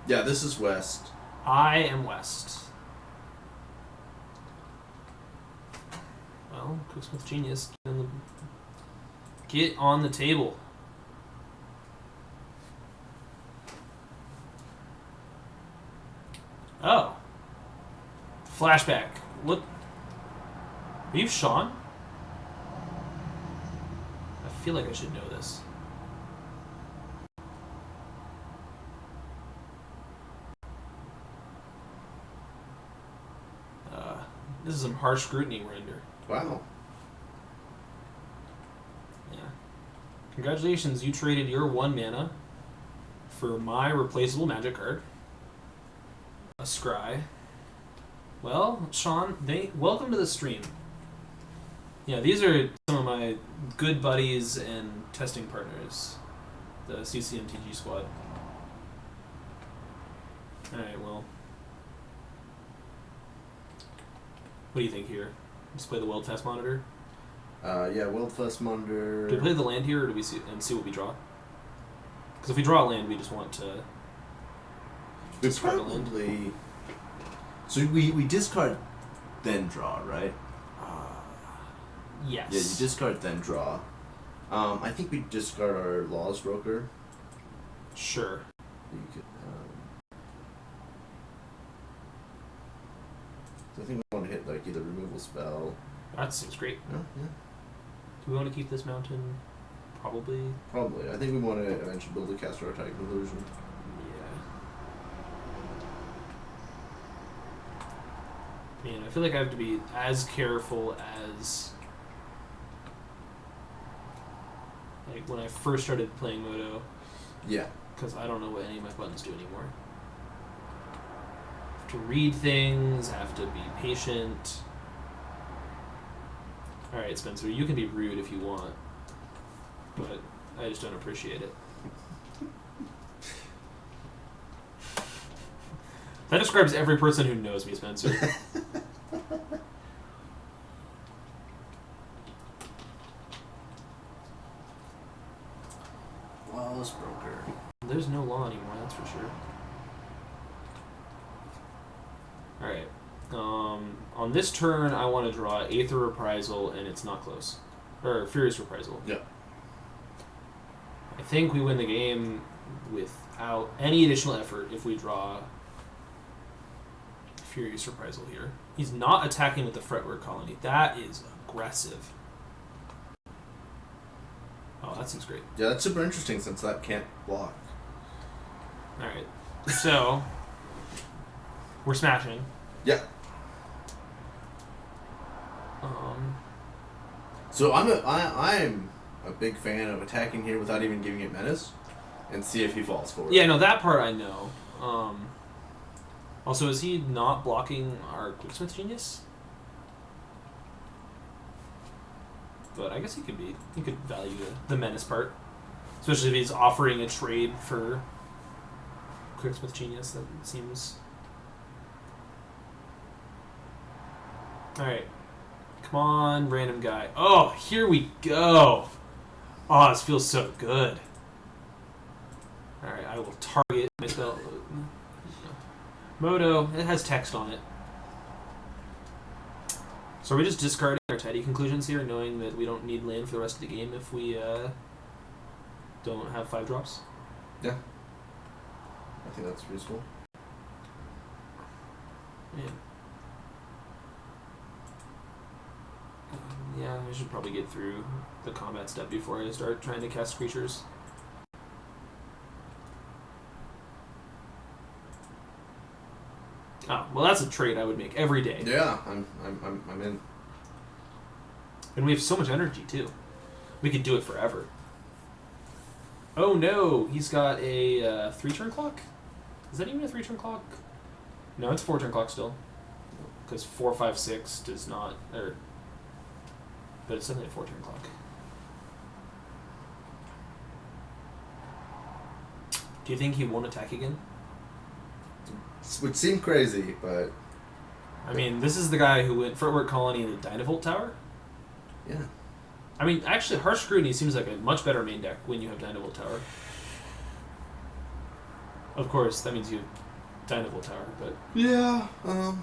Yeah, this is West. I am West. Well, Cooksmith Genius. Get on the table. Oh. Flashback. Look. Are you Sean? I feel like I should know this. This is some harsh scrutiny we're under. Wow. Yeah. Congratulations, you traded your 1 mana for my replaceable magic card. A Scry. Well, Sean, welcome to the stream. Yeah, these are some of my good buddies and testing partners. The CCMTG squad. Alright, well. What do you think here? Just play the World Fast Monitor? Yeah, World Fast Monitor. Do we play the land here, or do we see what we draw? Because if we draw a land, we just want to discard a land. Probably... So we discard, then draw, right? Yes. Yeah, you discard, then draw. I think we discard our Laws Broker. Sure. You could, so I think we want to hit like either removal spell. That seems great. Yeah. Do we want to keep this mountain? Probably. Probably. I think we want to eventually build a Caster Archetype Illusion. Yeah. Man, I feel like I have to be as careful as like when I first started playing Moto. Yeah. Because I don't know what any of my buttons do anymore. To read things, have to be patient. Alright, Spencer, you can be rude if you want, but I just don't appreciate it. That describes every person who knows me, Spencer. Laws Broker. There's no law anymore, that's for sure. Alright. On this turn, I want to draw Aether Reprisal, and it's not close. Or Furious Reprisal. Yeah. I think we win the game without any additional effort if we draw Furious Reprisal here. He's not attacking with the Fretwork Colony. That is aggressive. Oh, that seems great. Yeah, that's super interesting since that can't block. Alright. So, we're smashing. Yeah. So I'm a big fan of attacking here without even giving it menace. and see if he falls for it. Yeah, no, that part I know. Also, is he not blocking our Quicksmith Genius? But I guess he could be. He could value the menace part. Especially if he's offering a trade for Quicksmith Genius, that seems... Alright. Come on, random guy. Oh, here we go! Oh, this feels so good. Alright, I will target my spell. Moto, it has text on it. So are we just discarding our tidy conclusions here, knowing that we don't need land for the rest of the game if we don't have 5 drops? Yeah. I think that's reasonable. Yeah. Yeah, I should probably get through the combat step before I start trying to cast creatures. Oh, well, that's a trade I would make every day. Yeah, I'm in. And we have so much energy, too. We could do it forever. Oh, no! He's got a 3-turn clock? Is that even a 3-turn clock? No, it's a 4-turn clock still. Because 4, 5, 6 does not... But it's definitely a 4-turn clock. Do you think he won't attack again? It would seem crazy, but... I mean, this is the guy who went Footwork Colony in the Dynavolt Tower? Yeah. I mean, actually, Harsh Scrutiny seems like a much better main deck when you have Dynavolt Tower. Of course, that means you have Dynavolt Tower, but... Yeah, yeah.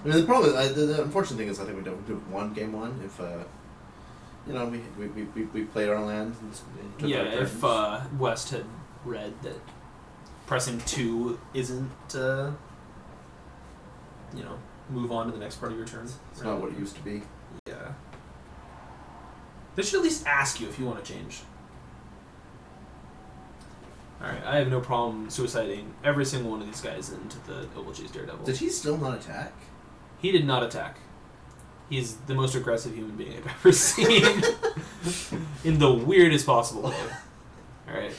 I mean, the problem is, the unfortunate thing is I think we don't do one game one if, you know, we played our land and took yeah, our turns. if West had read that pressing 2 isn't, you know, move on to the next part of your turn. It's not what it used to be. Yeah. They should at least ask you if you want to change. Alright, I have no problem suiciding every single one of these guys into the Ovalchase Daredevil. Did he still not attack? He did not attack. He's the most aggressive human being I've ever seen. In the weirdest possible way. Alright.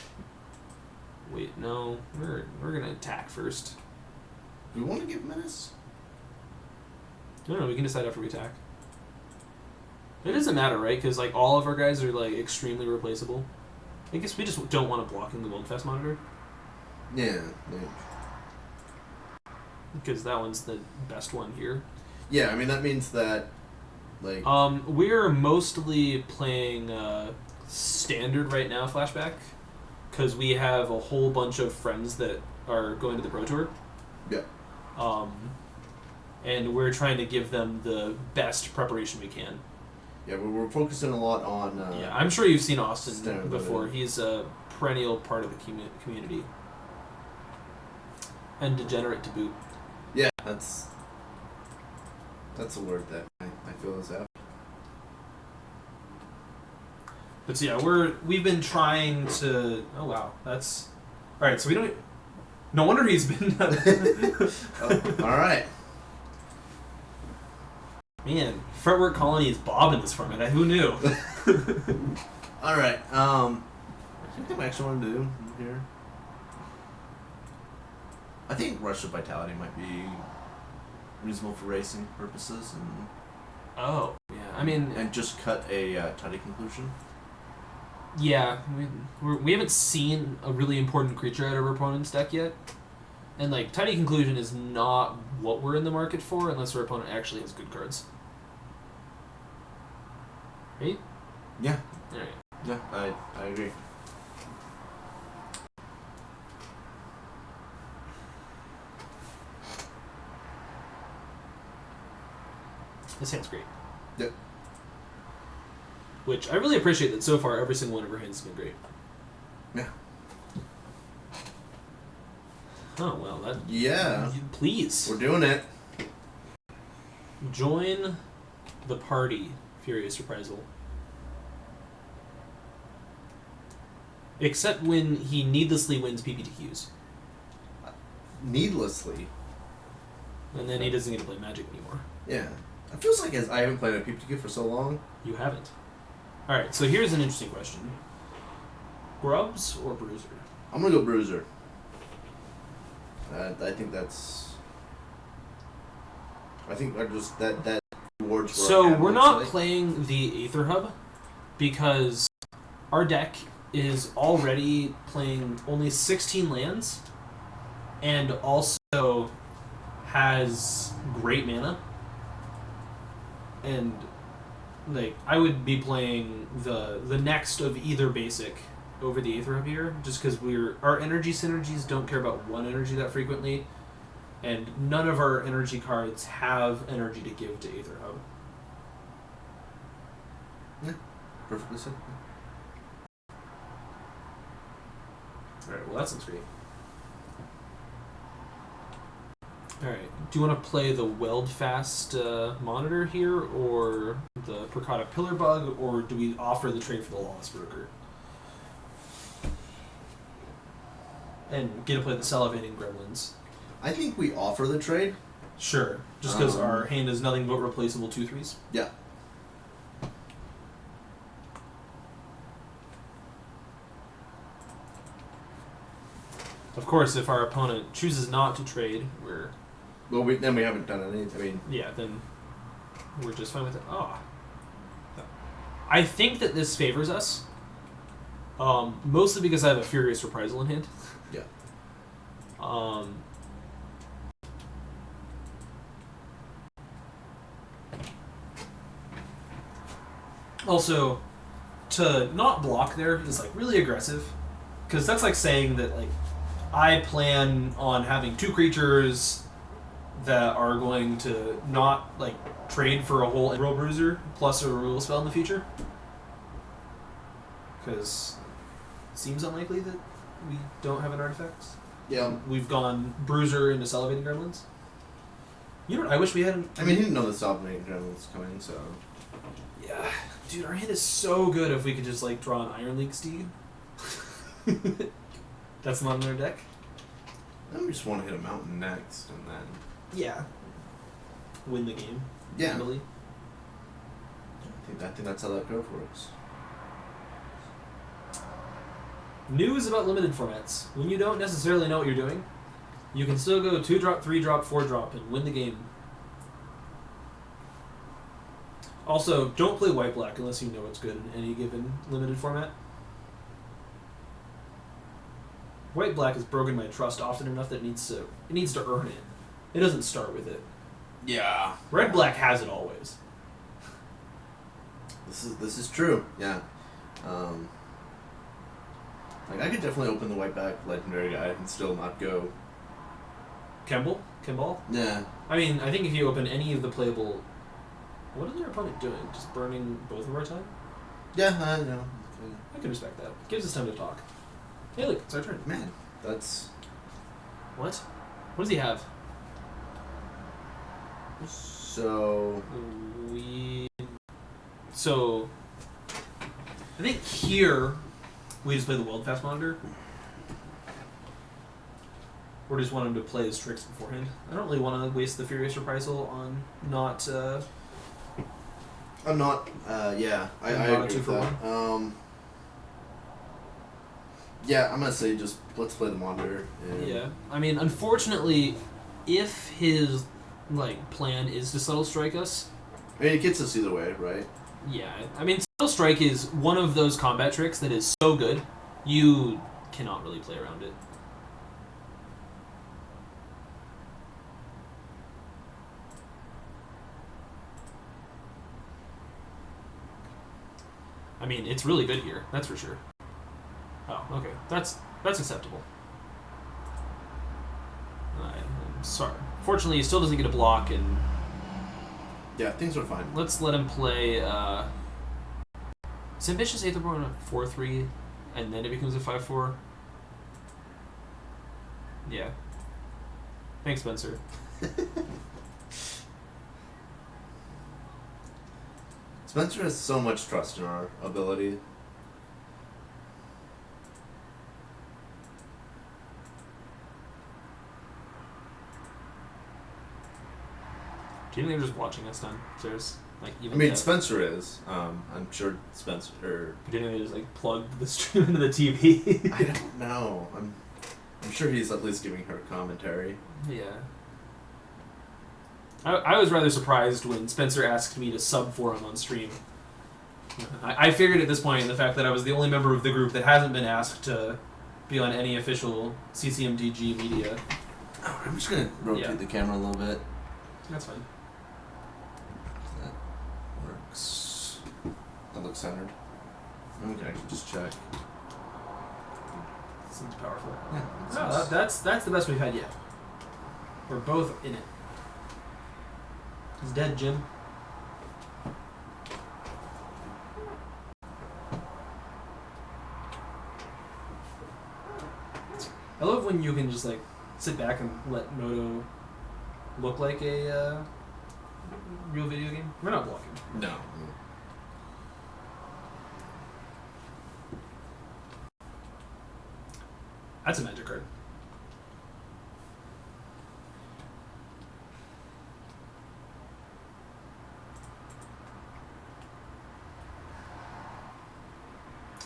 Wait, no. We're gonna attack first. Do we want to give menace? No, we can decide after we attack. It doesn't matter, right? Because like all of our guys are like extremely replaceable. I guess we just don't want to block in the Wildfest monitor. Yeah. Because that one's the best one here. Yeah, I mean, that means that, like... We're mostly playing standard right now, Flashback. Because we have a whole bunch of friends that are going to the Pro Tour. Yeah. And we're trying to give them the best preparation we can. Yeah, we're focusing a lot on... yeah, I'm sure you've seen Austin standard before. living. He's a perennial part of the community. And degenerate to boot. Yeah, that's a word that I feel is apt. But so yeah, we've been trying to. Oh wow, that's all right. So we don't. No wonder he's been. Oh, all right. Man, Fretwork Colony is bobbing this format. Who knew? All right. I think I actually want to do here. I think Rush of Vitality might be reasonable for racing purposes, and Oh, yeah. I mean, and just cut a tidy conclusion. yeah, we haven't seen a really important creature out of our opponent's deck yet. And, like, Tiny Conclusion is not what we're in the market for unless our opponent actually has good cards. Right? Yeah. Alright. Yeah, I agree. This hand's great. Yep. Which I really appreciate that so far every single one of our hands has been great. Yeah. Oh, well, that... Yeah. Please. We're doing it. Join the party, Furious Reprisal. Except when he needlessly wins PPTQs. Needlessly. And then he doesn't get to play Magic anymore. Yeah. It feels like I haven't played a PPTQ for so long. You haven't. All right, so here's an interesting question: Grubs or Bruiser? I'm gonna go Bruiser. I think that's. I think I just that rewards. For So our hand we're looks not like. playing the Aether Hub because our deck is already playing only 16 lands and also has great mana. And like I would be playing the next of either basic over the Aether Hub here, just because our energy synergies don't care about one energy that frequently, and none of our energy cards have energy to give to Aether Hub. Perfectly said. Alright, well that sounds great. Alright, do you want to play the Weldfast monitor here, or the Percata Pillar Bug, or do we offer the trade for the Lawless Broker? And get to play the Salivating Gremlins. I think we offer the trade. Sure, just because our hand is nothing but replaceable 2/3s. Yeah. Of course, if our opponent chooses not to trade, Well, we haven't done anything. I mean, then we're just fine with it. I think that this favors us, mostly because I have a Furious Reprisal in hand. yeah. Also, to not block there is like really aggressive, because that's like saying that like I plan on having 2 creatures that are going to not like trade for a whole Emerald Bruiser plus a removal spell in the future, because it seems unlikely that we don't have an artifact. Yeah. We've gone Bruiser into Salivating Gremlins. You know what? I wish we hadn't. I mean, he didn't know the Salivating Gremlins was coming, so. Yeah, dude, our hand is so good if we could just like draw an Iron League Steed. That's not in our deck. Then we just want to hit a mountain next, and then. Yeah. Win the game. Yeah. Handily. I think that's how that curve works. News about limited formats. When you don't necessarily know what you're doing, you can still go 2-drop, 3-drop, 4-drop, and win the game. Also, don't play white-black unless you know it's good in any given limited format. White-black has broken my trust often enough that it needs to earn it. It doesn't start with it. Yeah. Red-black has it always. This is true. Yeah. Like I could definitely open the white-back legendary guy and still not go. Kimball? Yeah. I mean, I think if you open any of the playable... What is their opponent doing? Just burning both of our time? Yeah, I know. I can respect that. Gives us time to talk. Hey, look, it's our turn. Man, that's. What? What does he have? So. So, I think here we just play the Weldfast monitor. Or just want him to play his tricks beforehand. I don't really want to waste the Furious Reprisal on not. I'm not. Yeah, I not agree with that. Yeah, I'm gonna say just let's play the monitor. And Yeah, I mean, unfortunately, if his plan is to subtle strike us, I mean, it gets us either way, right? yeah, I mean, subtle strike is one of those combat tricks that is so good, you cannot really play around it. I mean, it's really good here, that's for sure. Oh, okay, that's acceptable. I'm sorry. Fortunately, he still doesn't get a block, and Yeah, things are fine. let's let him play. Is Ambitious Aetherborn a 4/3, and then it becomes a 5/4? Yeah. Thanks, Spencer. Spencer has so much trust in our ability. Do you think they're just watching us downstairs? Like I even. mean, Dev? Spencer is. I'm sure Spencer. Do you think they just like plugged the stream into the TV? I don't know. I'm sure he's at least giving her commentary. Yeah. I was rather surprised when Spencer asked me to sub for him on stream. I figured at this point the fact that I was the only member of the group that hasn't been asked to be on any official CCMTG media. Oh, I'm just gonna rotate the camera a little bit. That's fine. That works. That looks centered. We can actually just check. Seems powerful. Yeah. No, that's the best we've had yet. We're both in it. He's dead, Jim. I love when you can just like sit back and let Moto look like a real video game. We're not blocking. No. That's a magic card.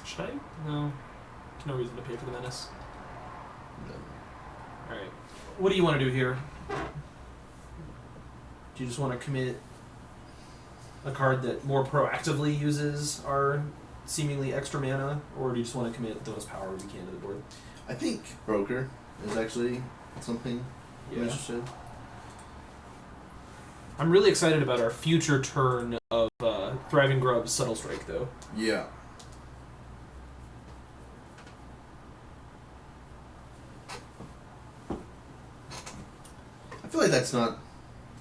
Should I? No. No reason to pay for the menace. No. Alright. What do you want to do here? Do you just want to commit a card that more proactively uses our seemingly extra mana, or do you just want to commit the most power we can to the board? I think Broker is actually something I'm Yeah. interested. I'm really excited about our future turn of Thriving Grub's Subtle Strike, though. Yeah. I feel like that's not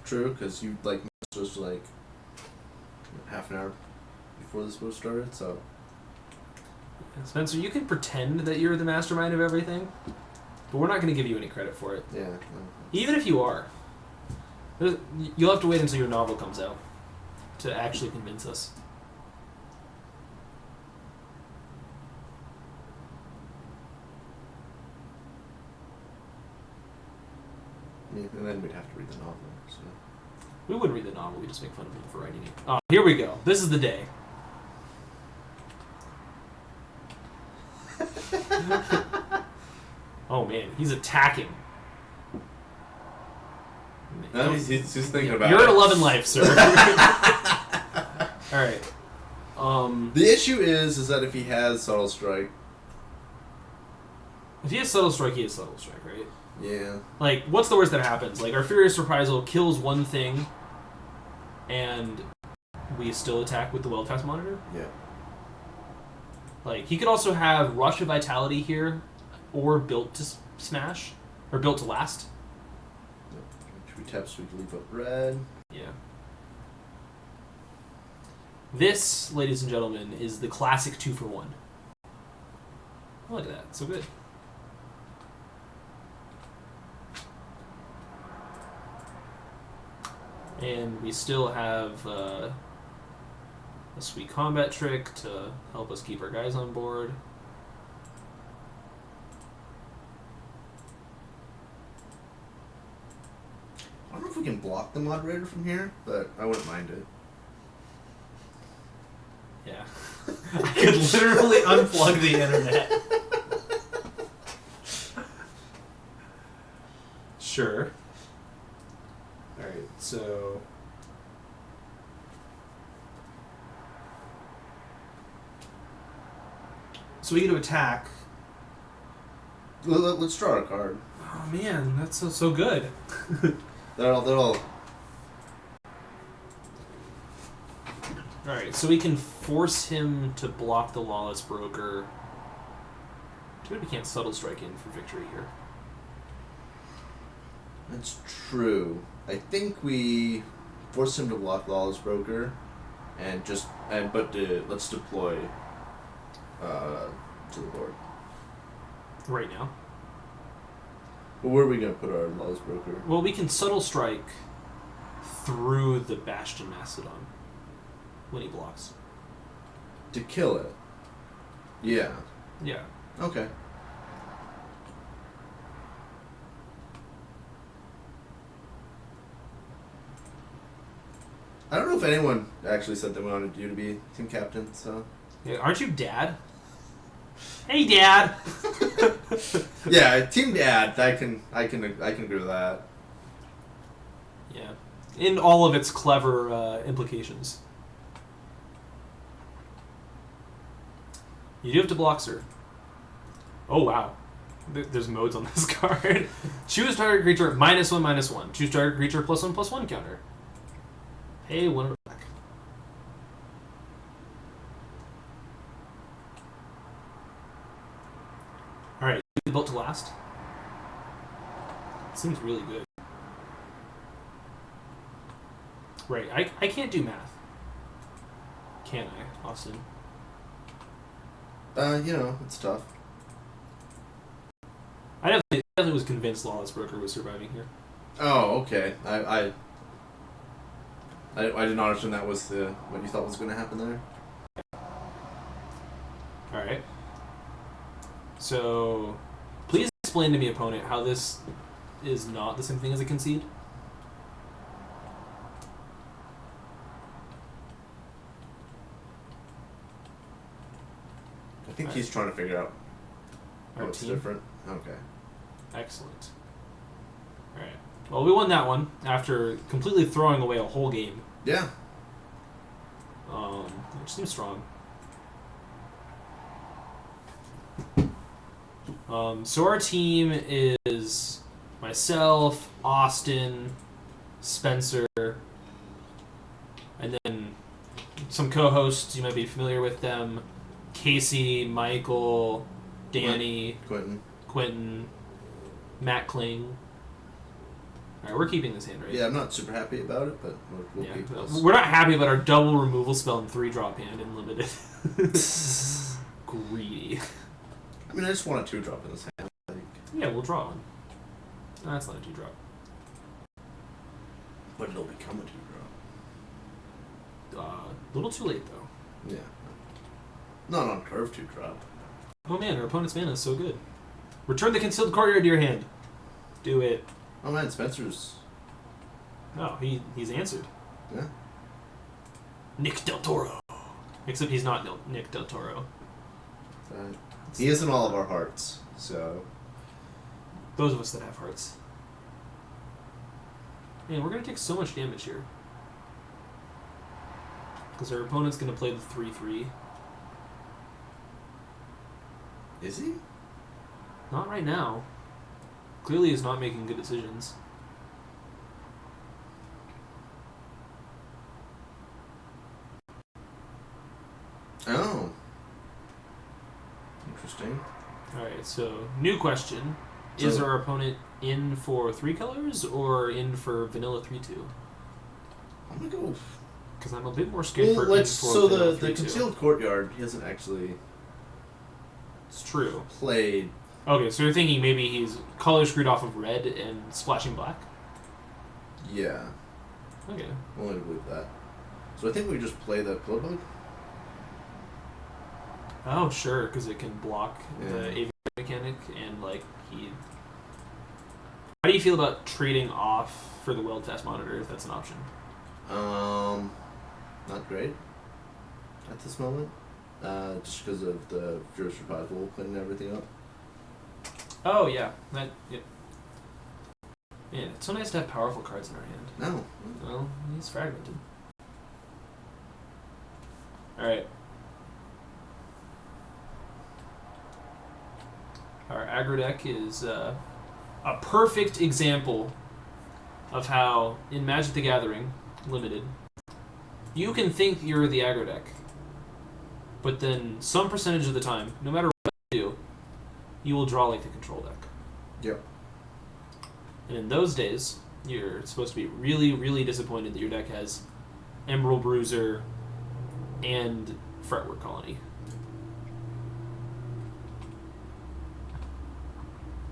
true because you like just like half an hour before this was started, so. Spencer, you can pretend that you're the mastermind of everything, but we're not going to give you any credit for it. Yeah. No. Even if you are. You'll have to wait until your novel comes out to actually convince us. Yeah, and then we'd have to read the novel. So. We wouldn't read the novel, we just make fun of him for writing it. Oh, here we go. This is the day. Oh man, he's attacking. No, he's thinking about You're it. at 11 life, sir. Alright. The issue is that if he has Subtle Strike, If he has Subtle Strike, he has Subtle Strike, right? yeah. Like, what's the worst that happens? Like, our Furious Reprisal kills one thing, and we still attack with the Weldfast Monitor? Yeah. Like, he could also have Rush of Vitality here, or Built to Smash, or Built to Last. Should we tap so we can leave up red? Yeah. This, ladies and gentlemen, is the classic 2-for-1. Oh, look at that. So good. And we still have a sweet combat trick to help us keep our guys on board. I don't know if we can block the moderator from here, but I wouldn't mind it. Yeah. I could literally unplug the internet. Sure. Alright, so... So we get to attack. Let's draw a card. Oh man, that's so good. That'll. Alright, so we can force him to block the Lawless Broker. Too bad we can't Subtle Strike in for victory here. That's true. I think we force him to block Lawless Broker, let's deploy to the board. Right now. But where are we gonna put our Lawless Broker? Well, we can Subtle Strike through the Bastion Mastodon when he blocks. To kill it. Yeah. Yeah. Okay. I don't know if anyone actually said they wanted you to be team captain. So Yeah, aren't you Dad? Hey, Dad. yeah, team dad. I can agree with that. Yeah, in all of its clever implications. You do have to block, sir. Oh wow, there's modes on this card. Choose target creature -1/-1. Choose target creature +1/+1 counter. Hey, one of it back. All right, built to last. Seems really good. Right, I can't do math. Can I, Austin? It's tough. I definitely was convinced Lawless Broker was surviving here. Oh, okay. I did not understand that was what you thought was going to happen there. Alright. So, please explain to me, opponent, how this is not the same thing as a concede. I think he's trying to figure out Our what's team? different. Okay. Excellent. Alright. Well, we won that one after completely throwing away a whole game. Yeah. Which seems strong. So our team is myself, Austin, Spencer, and then some co-hosts, you might be familiar with them, Casey, Michael, Danny, Quentin, Matt Kling. Alright, we're keeping this hand, right? Yeah, I'm not super happy about it, but we'll keep this. We're not happy about our double removal spell and 3-drop hand in limited. Greedy. I mean, I just want a 2-drop in this hand. Yeah, we'll draw one. No, that's not a 2-drop. But it'll become a 2-drop. A little too late, though. Yeah. Not on curve 2-drop. Oh man, our opponent's mana is so good. Return the Concealed Courtyard to your hand. Do it. Oh man, Spencer's... No, he's answered. Yeah. Nick Del Toro. Except he's not Nick Del Toro. He is in all of our hearts, so... Those of us that have hearts. Man, we're going to take so much damage here. Because our opponent's going to play the 3/3. Is he? Not right now. Clearly he's not making good decisions. Oh. Interesting. Alright, so new question. Is our opponent in for 3 colors or in for vanilla 3/2? I'm gonna go... Because I'm a bit more scared Well, for let's... So vanilla the 3/2. Concealed Courtyard, he hasn't actually It's true. played... Okay, so you're thinking maybe he's color screwed off of red and splashing black? Yeah. Okay. I'm willing to believe that. So I think we just play the Pillowbug? Oh, sure, because it can block Yeah. the aviary mechanic and, like, he... How do you feel about trading off for the Weld Fast Monitor if that's an option? Not great at this moment. Just because of the Fierce Revival cleaning everything up. Oh, yeah. That, yeah. Man, it's so nice to have powerful cards in our hand. No. Well, he's fragmented. Alright. Our aggro deck is a perfect example of how, in Magic the Gathering, Limited, you can think you're the aggro deck, but then some percentage of the time, no matter what you do, you will draw like the control deck. Yep. And in those days, you're supposed to be really, really disappointed that your deck has Emerald Bruiser and Fretwork Colony.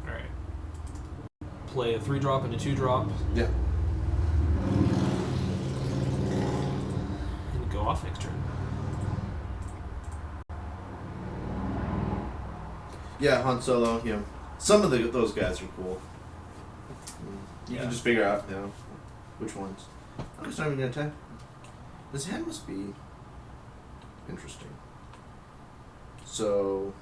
Alright. Play a 3-drop and a 2-drop. Yeah. And go off next turn. Yeah, Han Solo, some of those guys are cool. You can just figure out, which ones. I'm just not even going to attack. This hand must be interesting. So,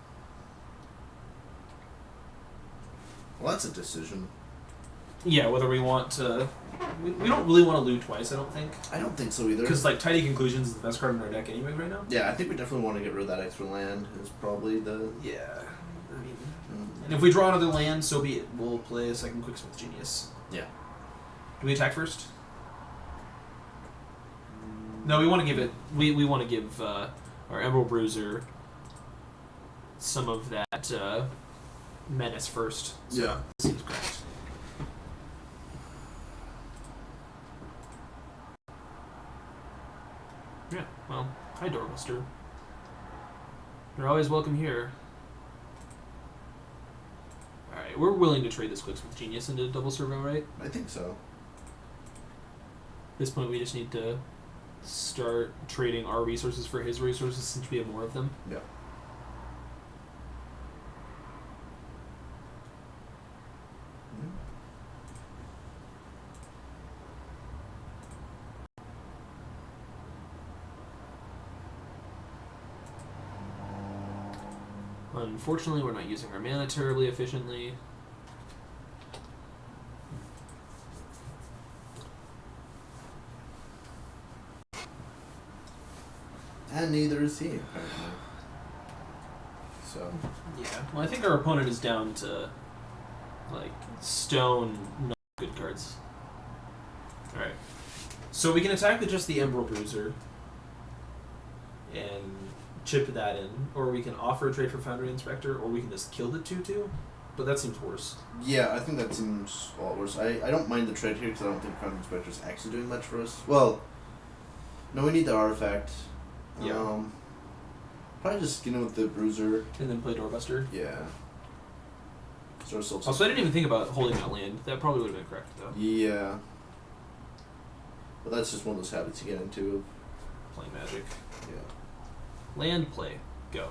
well, that's a decision. Yeah, whether we want to... We don't really want to loot twice, I don't think. I don't think so either. Because, like, Tidy Conclusions is the best card in our deck anyway right now. Yeah, I think we definitely want to get rid of that extra land. Is probably the... Yeah. I mean... And if we draw another land, so be it. We'll play a second Quicksmith Genius. Yeah. Do we attack first? No, we want to give it... We want to give our Emerald Bruiser some of that menace first. So Yeah. seems correct. Yeah, well, hi Doorbuster. You're always welcome here. Alright, we're willing to trade this Quicksmith Genius into double servo, right? I think so. At this point we just need to start trading our resources for his resources since we have more of them. Yeah. Unfortunately, we're not using our mana terribly efficiently. And neither is he, apparently. So. Yeah. Well, I think our opponent is down to, like, stone, not good cards. Alright. So we can attack with just the Emerald Bruiser and chip that in, or we can offer a trade for Foundry Inspector, or we can just kill the 2/2, but that seems worse. Yeah, I think that seems a lot worse. I don't mind the trade here because I don't think Crown Inspector's actually doing much for us. Well, no, we need the artifact. Yeah. Probably just skin it with the Bruiser. And then play Doorbuster. Yeah. Also, I didn't even think about holding that land. That probably would have been correct, though. Yeah. But that's just one of those habits you get into. Playing Magic. Yeah. Land play. Go.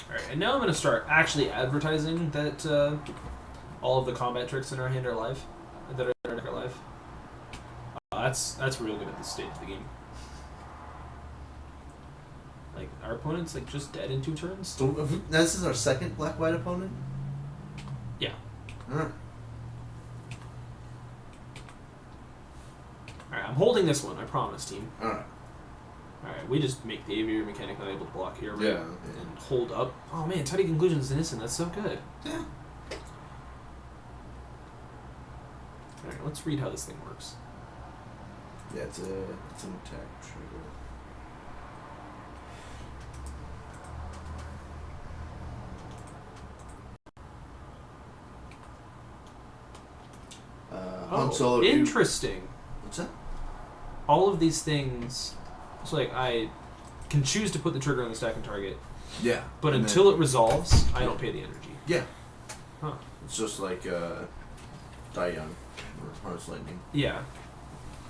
Alright, and now I'm going to start actually advertising that all of the combat tricks in our hand are live. That are in our deck are live. That's real good at this stage of the game. Like, our opponent's like just dead in 2 turns. So this is our second black-white opponent? Yeah. Alright. Alright, I'm holding this one, I promise, team. Alright. Alright, we just make the Aviator mechanic not able to block here, right? Yeah. And hold up. Oh man, Tidy Conclusions innocent, that's so good. Yeah. Alright, let's read how this thing works. Yeah, it's an attack trigger. Han Solo. Interesting. What's that? All of these things, so like I can choose to put the trigger on the stacking target, Yeah. but and until then, it resolves, I don't pay the energy. Yeah. Huh. It's just like Die Young or Harness Lightning. Yeah.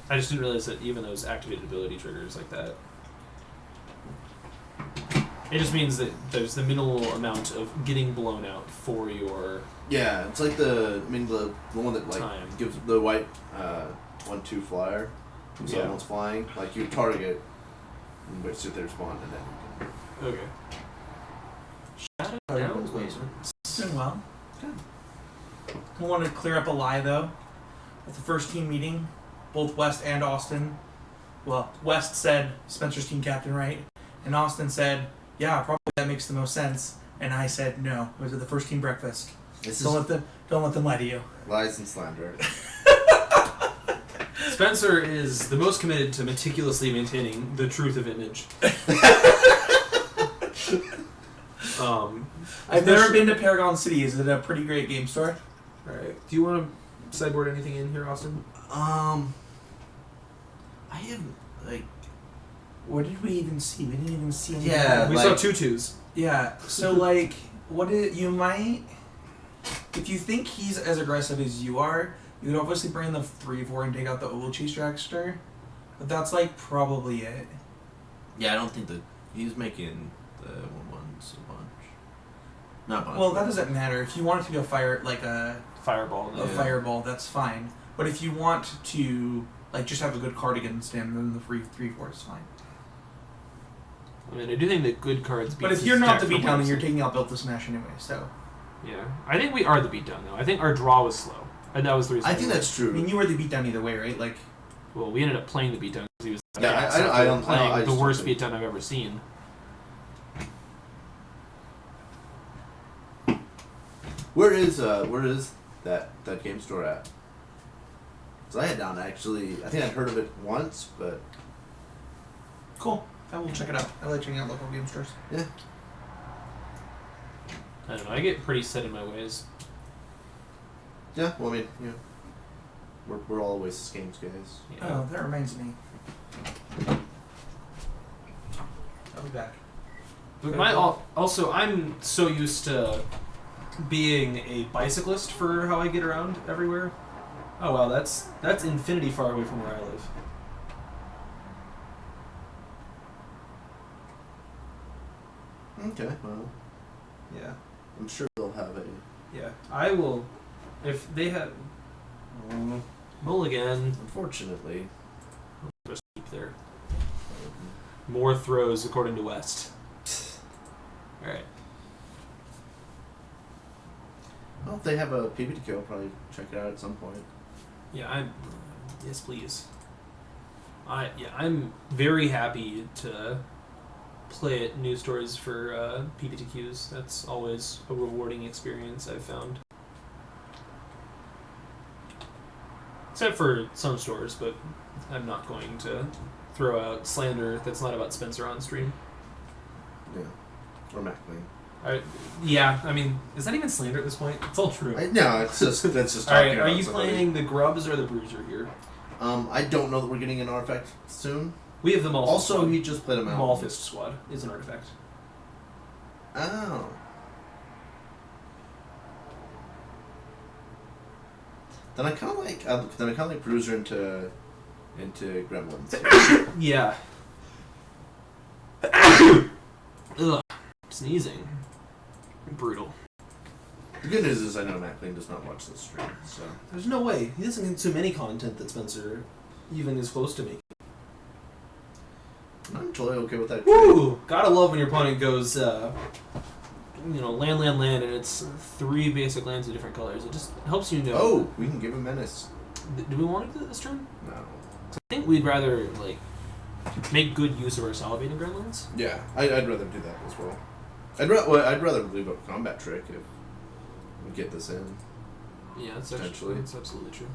I just didn't realize that even those activated ability triggers like that. It just means that there's the minimal amount of getting blown out for your Yeah, it's like the one that like time. gives the white 1/2 flyer. So Yeah. someone's flying, like you target and wait sit there respond and then Okay. Shadow How are you down guys lasers. Doing well. Good. I want to clear up a lie though. At the first team meeting, both West and Austin, well, West said Spencer's team captain, right? And Austin said, yeah, probably that makes the most sense. And I said no. It was at the first team breakfast. this Don't is let them lie to you. lies and slander. Spencer is the most committed to meticulously maintaining the truth of image. I've never been to Paragon City. Is it a pretty great game store? Alright. Do you want to sideboard anything in here, Austin? I have like What did we even see? We didn't even see anything. Yeah, We like- saw 2/2s. Yeah. So like, you might, if you think he's as aggressive as you are, you could obviously bring the 3/4 and take out the Oval Chase Dragster, but that's like probably it. I don't think that he's making the 1/1s a bunch. Not punch. Well, that doesn't matter. If you want it to be a fire, like a Fireball. a fireball, that's fine. But if you want to like just have a good card against him, then the 3/4 is fine. I mean, I do think that good cards beat But if his you're not the deck from beatdown, then what you're I've taking out Built to Smash anyway. So seen. Yeah. I think we are the beatdown, though. I think our draw was slow. And that was the reason. I think we that's I true. mean, you were the beatdown either way, right? Like, Well, we ended up playing the beatdown because he was Yeah, I don't- playing I the just worst don't think- beatdown I've ever seen. Where is that game store at? So I had down actually. I think I'd heard of it once, but cool. I will check it out. I like checking out local game stores. yeah. I don't know. I get pretty set in my ways. Yeah. Well, I mean, we're all Oasis Games guys. You Oh, know? that reminds me. I'll be back. But also, I'm so used to being a bicyclist for how I get around everywhere. Oh wow, that's infinity far away from where I live. Okay. Well, Yeah, I'm sure they'll have a. yeah. I will, if they have. Mulligan. Unfortunately. Just keep there. More throws according to West. Alright. Well, if they have a PBTQ, I'll probably check it out at some point. Yeah, I'm. Yes, please. I'm very happy to play at news stories for PBTQs. That's always a rewarding experience I've found. Except for some stores, but I'm not going to throw out slander that's not about Spencer on stream. Yeah. Or MacLean. Yeah, I mean, is that even slander at this point? It's all true. No, it's just that's just. All right, talking are about you somebody. playing the Grubs or the Bruiser here? I don't know that we're getting an artifact soon. We have the Malfist Also, squad. he just played a mountain. Malfist squad is an artifact. Oh. Then I kind of like Bruiser into Gremlins. Yeah. Ugh. Sneezing. Brutal. The good news is I know MacLean does not watch this stream, so. There's no way. He doesn't consume any content that Spencer even is close to me. I'm totally okay with that. Woo! Gotta love when your opponent goes, land, and it's 3 basic lands of different colors. It just helps you know. Oh, we can give him Menace. Do we want to do it this turn? No. 'Cause I think we'd rather, make good use of our salivating gremlins. Yeah, I'd rather do that as well. I'd rather leave up combat trick if we get this in. Yeah, that's Potentially. that's absolutely true.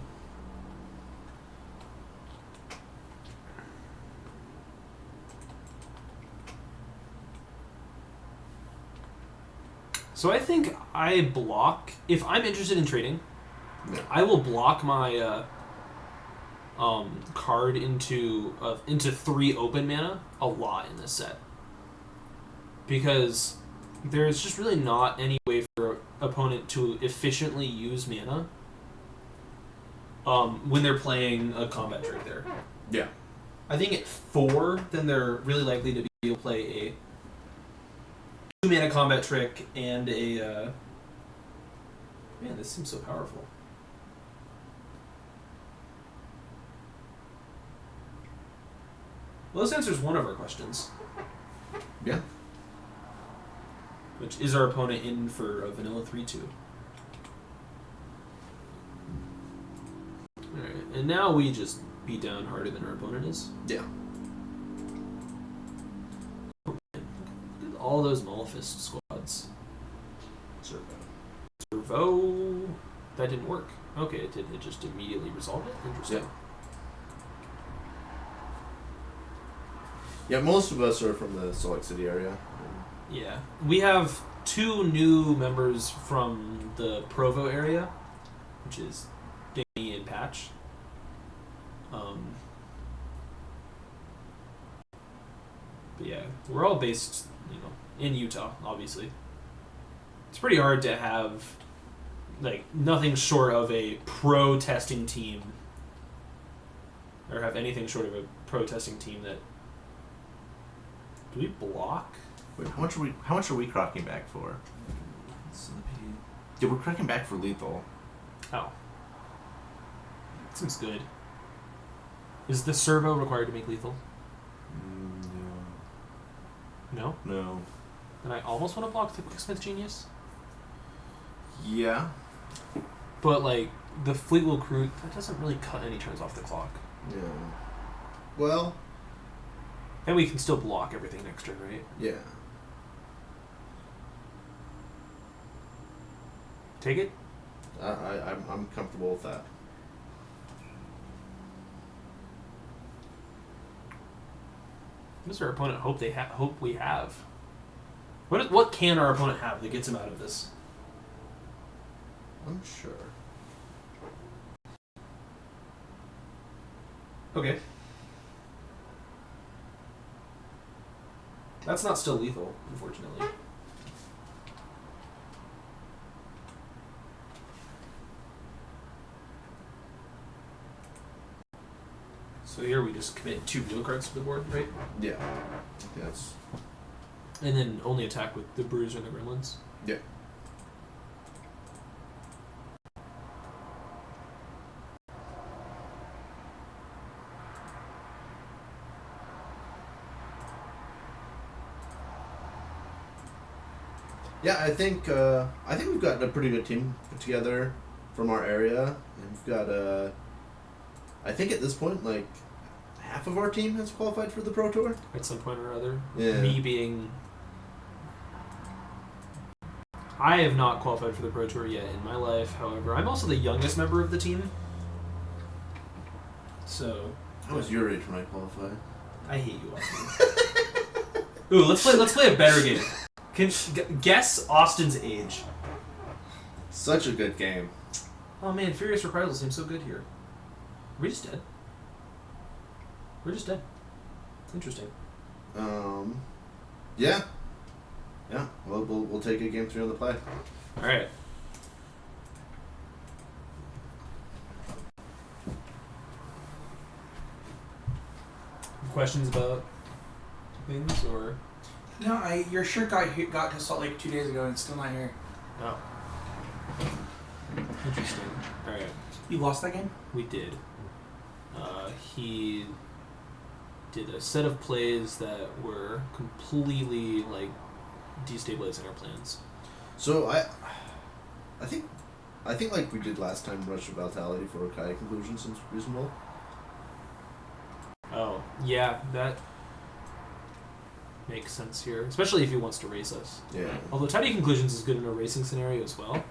So I think I block, if I'm interested in trading, Yeah. I will block my card into 3 open mana a lot in this set. Because there's just really not any way for opponent to efficiently use mana when they're playing a combat trick there. Yeah. I think at 4, then they're really likely to be able to play a 2 mana combat trick and a man, this seems so powerful. Well, this answers one of our questions. Yeah. Which is our opponent in for a vanilla 3/2. Alright, and now we just beat down harder than our opponent is. Yeah. Oh, man. Look at all those Malfist squads. Servo. That didn't work. Okay, it did. It just immediately resolved it. Interesting. Yeah. Yeah, most of us are from the Salt Lake City area. Yeah. We have 2 new members from the Provo area, which is Danny and Patch. But yeah, we're all based, in Utah, obviously. It's pretty hard to have, nothing short of a pro testing team, or have anything short of a pro testing team that. Do we block? Wait, how much are we crocking back for? Yeah, we're cracking back for lethal. Oh. Seems good. Is the servo required to make lethal? No? No. Then I almost want to block the Quicksmith Genius. Yeah. But, like, the Fleetwheel Crew, that doesn't really cut any turns off the clock. Yeah. Well. And we can still block everything next turn, right? Yeah. Take it? I'm comfortable with that. What does our opponent hope we have? What can our opponent have that gets him out of this? I'm sure. Okay. That's not still lethal, unfortunately. So here we just commit 2 wheel cards to the board, right? Yeah. Yes. And then only attack with the Bruiser and the Gremlins? Yeah. Yeah, I think we've got a pretty good team put together from our area, and we've got I think at this point, like, half of our team has qualified for the Pro Tour At some point or other. Yeah. Me being... I have not qualified for the Pro Tour yet in my life, however. I'm also the youngest member of the team. So... I was your age when I qualified. I hate you, Austin. Ooh, let's play a better game. Guess Austin's age. Such a good game. Oh man, Furious Reprisal seems so good here. Are we just dead? We're just dead. Interesting. Yeah. Yeah. Well, we'll take a game 3 on the play. All right. Questions about things or? No, your shirt got to Salt Lake 2 days ago and it's still not here. Oh. Interesting. All right. You lost that game? We did. He did a set of plays that were completely like destabilizing our plans. So I think like we did last time, Rush of Vitality for Kai conclusion seems reasonable. Oh, yeah, that makes sense here, especially if he wants to race us. Yeah. Although Tidy Conclusions is good in a racing scenario as well.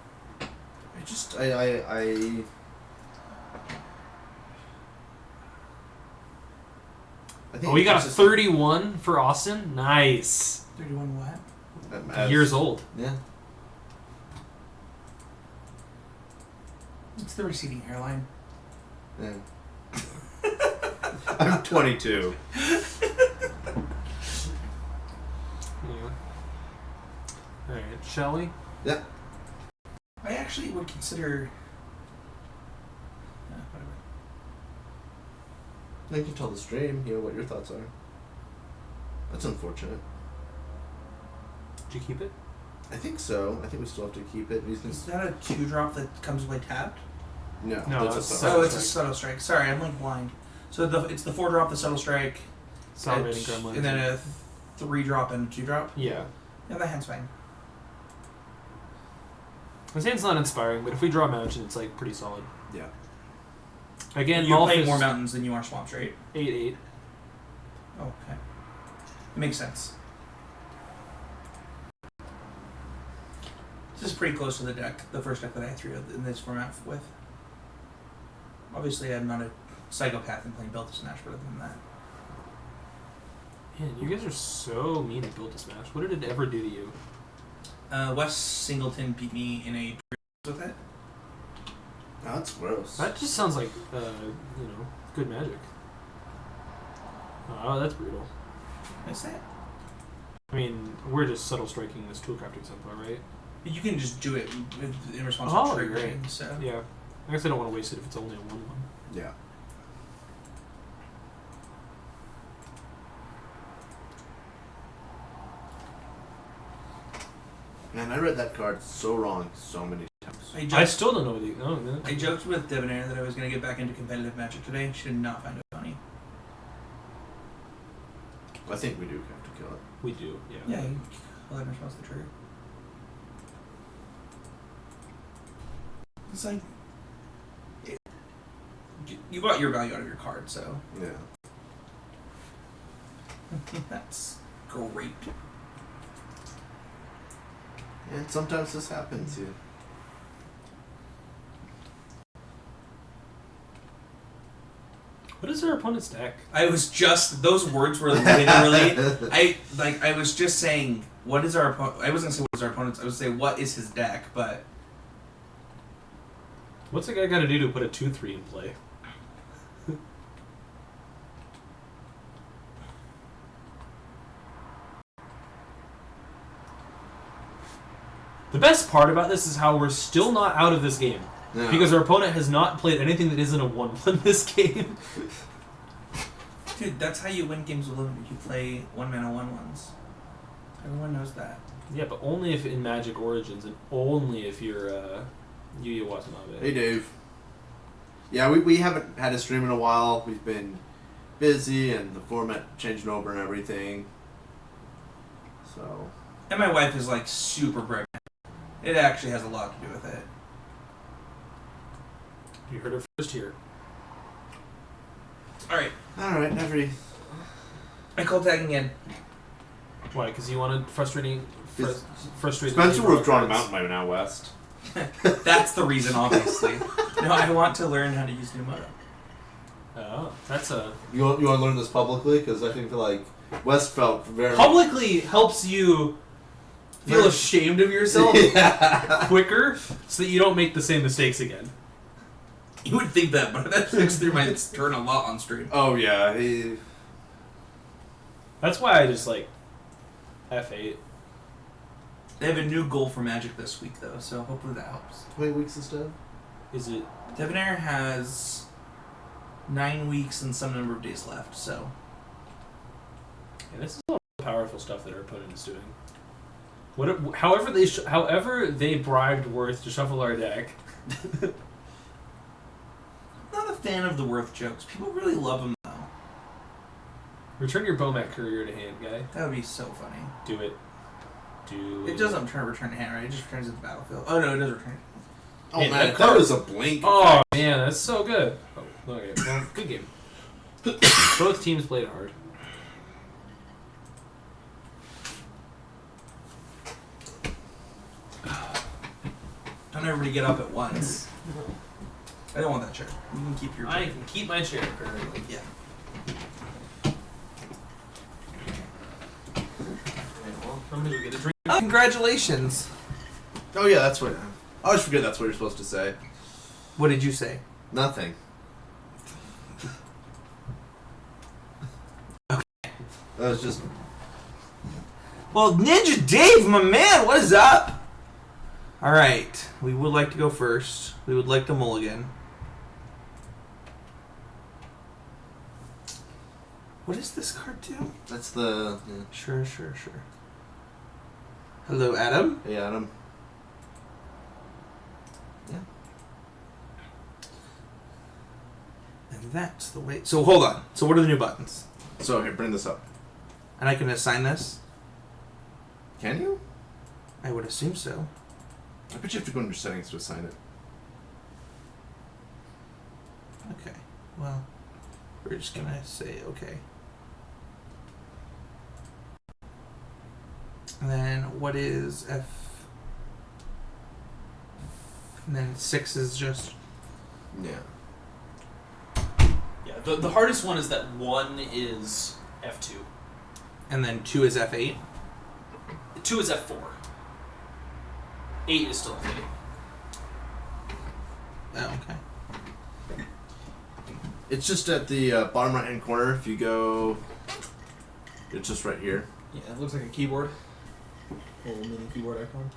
I think We got a 31 for Austin. Nice. 31 what? Years old. Yeah. It's the receding hairline. Yeah. I'm 22. Yeah. All right, shall we? Yeah. I actually would consider... whatever. You can tell the stream, what your thoughts are. That's unfortunate. Did you keep it? I think so. I think we still have to keep it. Is that a 2-drop that comes with tapped? No, No, that's it's a Subtle Oh, it's a Strike. Subtle Strike. Sorry, I'm like blind. So it's the 4-drop, the Subtle Strike, Salivating edge, Gremlin. and then a 3-drop and a 2-drop. Yeah. Yeah, that hand's fine. His hand's not inspiring, but if we draw Mountain, it's like pretty solid. Yeah. Again, You're playing Malthus, more mountains than you are swamps, right? 8/8. Oh, okay. It makes sense. This is pretty close to the deck, the first deck that I threw in this format with. Obviously, I'm not a psychopath in playing Built to Smash, but other than that. Man, you guys are so mean to Build to Smash. What did it ever do to you? Wes Singleton beat me in a with it. Oh, that's gross. That just sounds like, good magic. Oh, that's brutal. What's that? I mean, we're just subtle striking this tool crafting template, right? You can just do it in response Oh, to great. triggering, so. Yeah. I guess I don't want to waste it if it's only a 1/1. Yeah. Man, I read that card so wrong so many times. I still don't know what you... Oh, no. I joked with Debonair that I was going to get back into competitive Magic today. She did not find it funny. I think we do have to kill it. We do, yeah. Yeah, you kill that in response to the trigger. It's like... You got your value out of your card, so... Yeah. That's great. And sometimes this happens, yeah. What is our opponent's deck? I was just... Those words were literally... I was just saying, what is our opponent... I wasn't going to say what is our opponent's... I was going to say, what is his deck, but... What's a guy got to do to put a 2-3 in play? The best part about this is how we're still not out of this game. No. Because our opponent has not played anything that isn't a 1 in this game. Dude, that's how you win games with limited. You play 1-mana 1/1s. Everyone knows that. Yeah, but only if in Magic Origins, and only if you're Yuya Watanabe. Hey, Dave. Yeah, we haven't had a stream in a while. We've been busy and the format changing over and everything. So... And my wife is like super pregnant. It actually has a lot to do with it. You heard it first here. Alright. Alright, I call tagging in. Why? Because you wanted frustrating... frustrating... Spencer would have drawn a mountain by now, West. That's the reason, obviously. No, I want to learn how to use Numoto. Oh, that's a... You want to learn this publicly? Because I think like West felt very... Publicly helps you feel ashamed of yourself quicker so that you don't make the same mistakes again. You would think that, but that 6-3 might turn a lot on stream. Oh, yeah. That's why I just like F8. They have a new goal for Magic this week, though, so hopefully that helps. 20 weeks instead? Is it... Debonair has 9 weeks and some number of days left, so... Yeah, this is all powerful stuff that our opponent is doing. However they bribed Worth to shuffle our deck. I'm not a fan of the Worth jokes. People really love them, though. Return your Bomat Courier to hand, guy. That would be so funny. Do it. It doesn't return to hand, right? It just returns to the battlefield. Oh, no, it does return. Oh, Yeah, man, that was a blink. Oh, man, that's so good. Oh, okay. Well, good game. Both teams played hard. Don't everybody get up at once. I don't want that chair. You can keep your chair. I can keep my chair, apparently. Yeah. Well, I'm gonna get a drink. Oh, congratulations. Oh, yeah, that's what... I always forget that's what you're supposed to say. What did you say? Nothing. Okay. That was just... Well, Ninja Dave, my man, what is up? Alright, we would like to go first. We would like to mulligan. What does this card do? That's the... Yeah. Sure. Hello, Adam. Hey, Adam. Yeah. And that's the way... So, hold on. So, what are the new buttons? So, here, bring this up. And I can assign this? Can you? I would assume so. I bet you have to go into your settings to assign it. Okay. Well, we're just gonna say okay. And then what is F? And then 6 is just... Yeah. Yeah, the hardest one is that 1 is F2. And then 2 is F8? 2 is F4. 8 is still F8. Oh, okay. It's just at the bottom right-hand corner. If you go... It's just right here. Yeah, it looks like a keyboard. A little mini keyboard icon.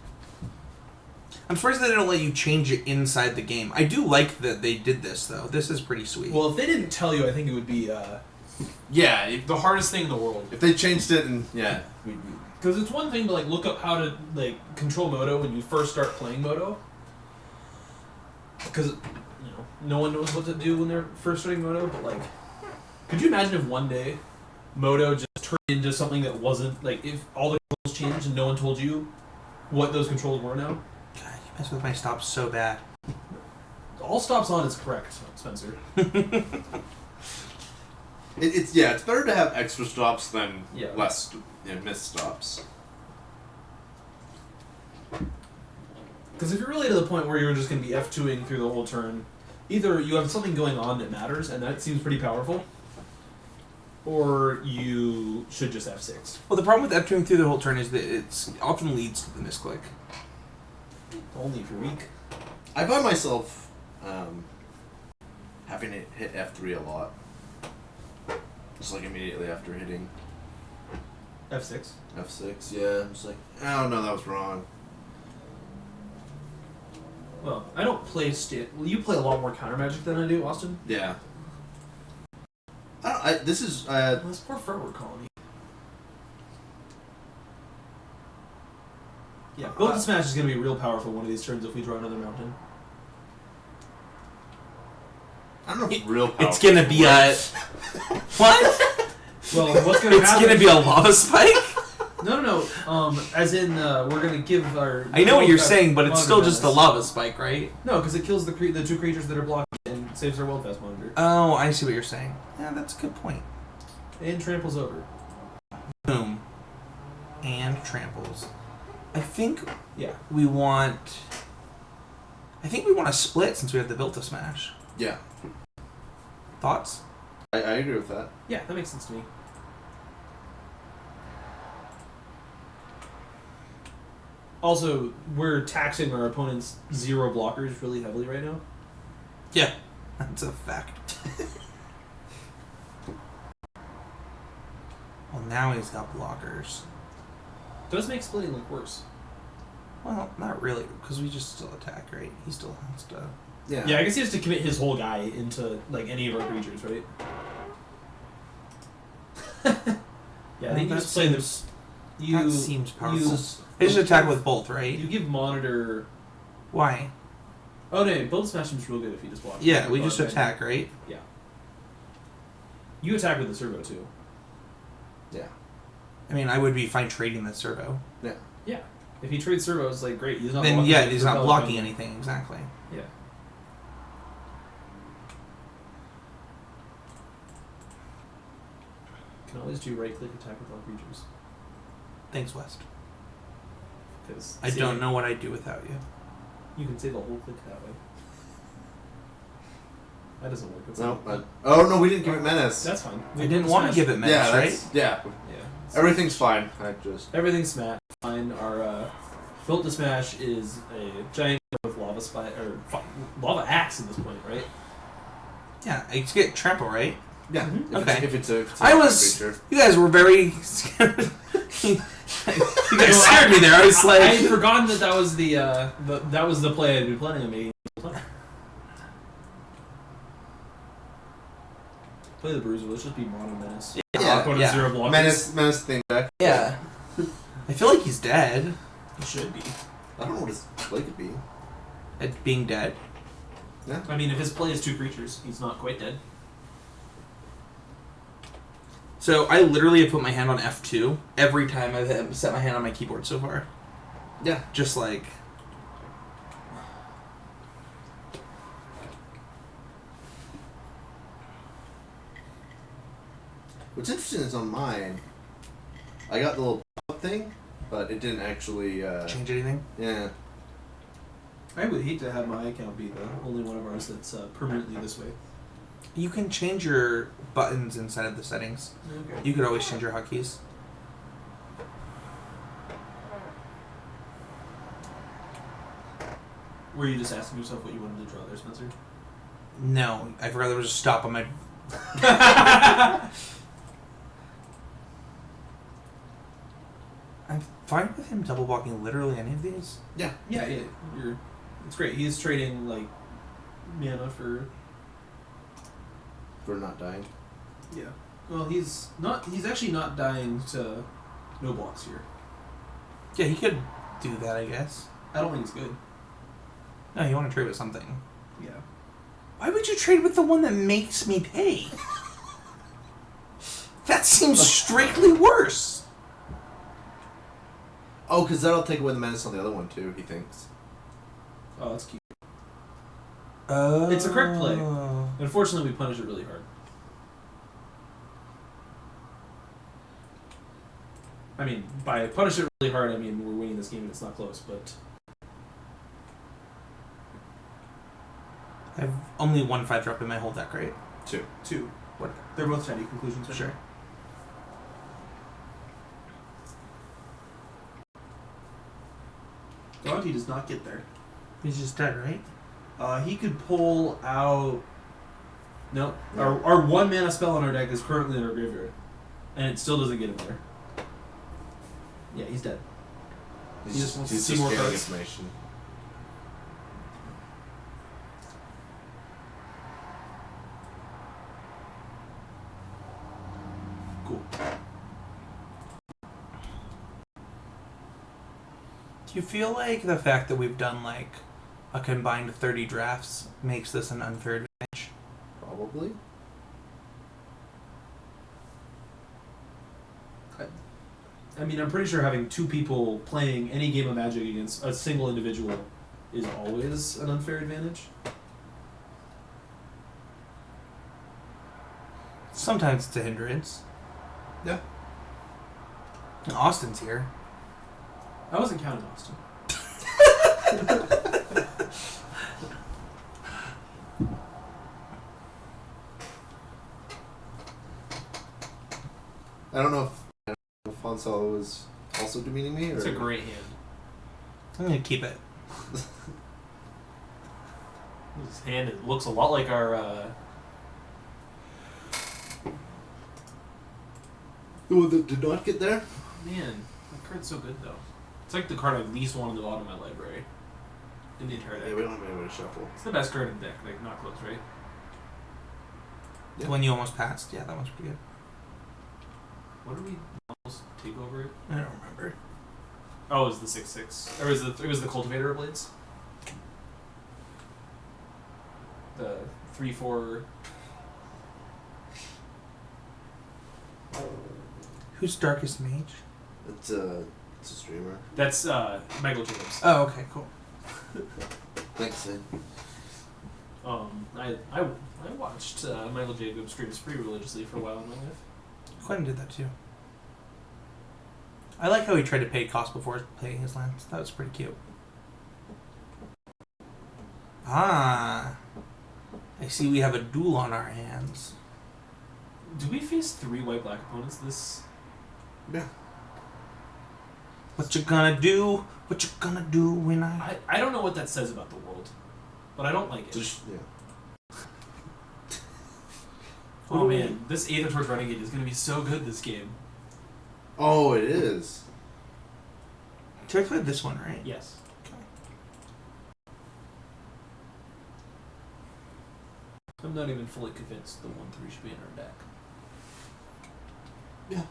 I'm surprised they didn't let you change it inside the game. I do like that they did this, though. This is pretty sweet. Well, if they didn't tell you, I think it would be Yeah, the hardest thing in the world. if they changed it and... Yeah. Because it's one thing to like look up how to like control Moto when you first start playing Moto. Because no one knows what to do when they're first starting Moto. But like, could you imagine if one day Moto just turned into something that wasn't like if all the controls changed and no one told you what those controls were now? God, you mess with my stops so bad. All stops on is correct, Spencer. It's better to have extra stops than Yeah. less missed stops. Because if you're really to the point where you're just going to be F2ing through the whole turn, either you have something going on that matters, and that seems pretty powerful, or you should just F6. Well, the problem with F2ing through the whole turn is that it often leads to the misclick. Only if you're weak. I find myself having to hit F3 a lot. Just like immediately after hitting F6. F6, yeah. I'm just like, oh no, that was wrong. Well, I don't play Well, you play a lot more counter magic than I do, Austin. Yeah. This is This poor forward colony. Yeah, Build to Smash is going to be real powerful one of these turns if we draw another mountain. I don't know if real powerful. It's gonna be a... What? Well, what's going to It's happen? gonna be a lava spike? No. As in, we're going to give our... I know what you're saying, but it's Monitor still just a Menace. lava spike, right? No, because it kills the two creatures that are blocked and saves our Wildfast Monitor. Oh, I see what you're saying. Yeah, that's a good point. And tramples over. Boom. And tramples. I think Yeah. we want... I think we want to split since we have the Built to Smash. Yeah. Thoughts? I agree with that. Yeah, that makes sense to me. Also, we're taxing our opponent's 0 blockers really heavily right now. Yeah. That's a fact. Well, now he's got blockers. Does make splitting look worse. Well, not really, because we just still attack, right? He still has to... Yeah. Yeah, I guess he has to commit his whole guy into like any of our creatures, right? Yeah, I think you that just play the. seems- that seems powerful. You, They just attack with both, right? you give monitor. Why? Oh no, Build Smash seems real good if you just block. Yeah, we just Okay. attack, right? Yeah. You attack with the servo too. Yeah. I mean, I would be fine trading the servo. Yeah. Yeah. If he trades servo, it's like great. He's not. Then blocking yeah, it, he's for not Pelican. blocking anything, exactly. Yeah. Can always do right click attack with all creatures. Thanks, West. Because I don't know what I'd do without you. You can save the whole click that way. That doesn't work. That's No. not- Oh no, we didn't give it menace. That's fine. I didn't want to give it menace, yeah, right? that's, yeah. Yeah. Everything's fine. I just. Everything's fine. Our Built to Smash is a giant with lava lava axe at this point, right? Yeah, I just get trample, right? Yeah. Mhm. If it's a I was. creature. You guys were very. You guys scared me there. I was like. I had forgotten that was that was the play I'd been planning on making. Play the Bruiser. Let's just be Mono Menace. Yeah, Put yeah. 0 blockers. Menace thing back. Yeah. I feel like he's dead. He should be. I don't know what his play could be. At being dead. Yeah. I mean, if his play is 2 creatures, he's not quite dead. So I literally have put my hand on F2 every time I've set my hand on my keyboard so far. Yeah. Just like. What's interesting is on mine, I got the little pop-up thing, but it didn't actually. Change anything? Yeah. I would hate to have my account be the only one of ours that's permanently this way. You can change your buttons inside of the settings. Okay. You could always change your hotkeys. Were you just asking yourself what you wanted to draw there, Spencer? No, I forgot there was a stop on my. I'm fine with him double blocking literally any of these. Yeah. Yeah, it's great. He's trading like mana for. For not dying. Yeah. Well, he's actually not dying to no blocks here. Yeah, he could do that, I guess. I don't think it's good. No, you want to trade with something. Yeah. Why would you trade with the one that makes me pay? That seems strictly worse. Oh, because that'll take away the menace on the other one too. He thinks. Oh, that's cute. Oh. It's a correct play. Unfortunately, we punish it really hard. I mean, by punish it really hard, I mean we're winning this game and it's not close, but... I have only one 5-drop in my whole deck, right? Two. What? They're both tidy conclusions. Sure. Dante does not get there. He's just dead, right? He could pull out... No. Our 1 mana spell on our deck is currently in our graveyard. And it still doesn't get him there. Yeah, he's dead. He just wants to see more getting cards. information. Cool. Do you feel like the fact that we've done like a combined 30 drafts makes this an unfair advantage? Probably. I mean, I'm pretty sure having two people playing any game of Magic against a single individual is always an unfair advantage. Sometimes it's a hindrance. Yeah. Austin's here. I wasn't counting Austin. I don't know if Alfonso was also demeaning me, or It's a great hand. I'm gonna keep it. His hand, it looks a lot like our... Oh, that did not get there. Man, that card's so good, though. It's like the card I least want in the bottom of my library. In the entire deck. Yeah, we don't have any way to shuffle. It's the best card in the deck, like, not close, right? Yeah. The one you almost passed. Yeah, that one's pretty good. What did we almost take over it? I don't remember. Oh, it was the 6/6. Or it was the Cultivator of Blades? The 3/4... Who's Darkest Mage? It's a streamer. That's Michael Jacobs. Oh, okay, cool. Thanks, Sid. I watched Michael Jacobs streams pretty religiously for a while in my life. Quentin did that too. I like how he tried to pay cost before paying his lands. That was pretty cute. Ah. I see we have a duel on our hands. Do we face 3 white-black opponents this... Yeah. What you gonna do? What you gonna do when I don't know what that says about the world, but I don't like it. Just, yeah. Oh man, this Aether Torch Renegade is going to be so good this game. Oh, it is. So I played this one, right? Yes. Okay. I'm not even fully convinced the 1/3 should be in our deck. Yeah.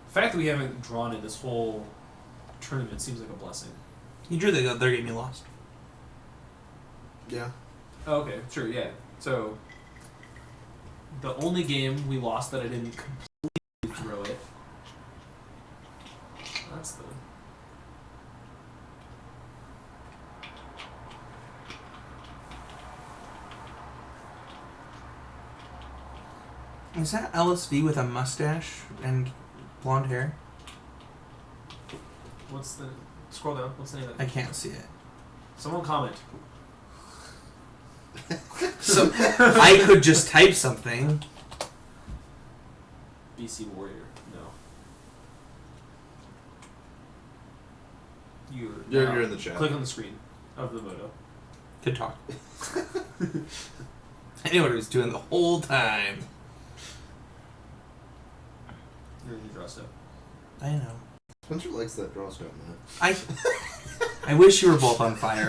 The fact that we haven't drawn it this whole tournament seems like a blessing. You drew the other game you lost. Yeah. Oh, okay, sure, yeah. So, the only game we lost that I didn't completely throw it. That's the... Is that LSV with a mustache and blonde hair? What's the... Scroll down, what's the name of I that? can't see it. Someone comment. So I could just type something. BC Warrior. No. You're in the chat. Click on the screen of the photo. Good talk. I knew what I was doing the whole time. You're in the draw step. I know. Spencer likes that draw step, man. I wish you were both on fire.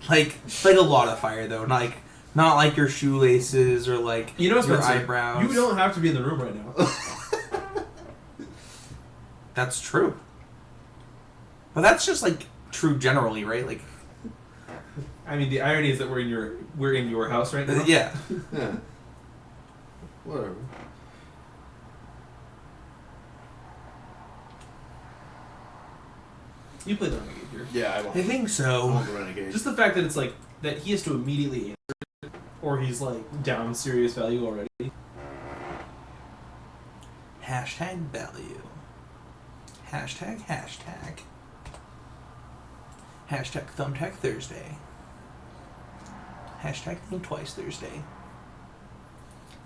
like a lot of fire though. Not like your shoelaces or like You know, your Spencer, eyebrows. you don't have to be in the room right now. That's true. But that's just like true generally, right? Like, I mean, the irony is that we're in your house right now. yeah. Yeah. Whatever. You played the Renegade here. Yeah, I want. I think I so. want the Renegade. Just the fact that it's like that he has to immediately answer it, or he's like down serious value already. Hashtag value. Hashtag. Hashtag Thumbtack Thursday. Hashtag Think Twice Thursday.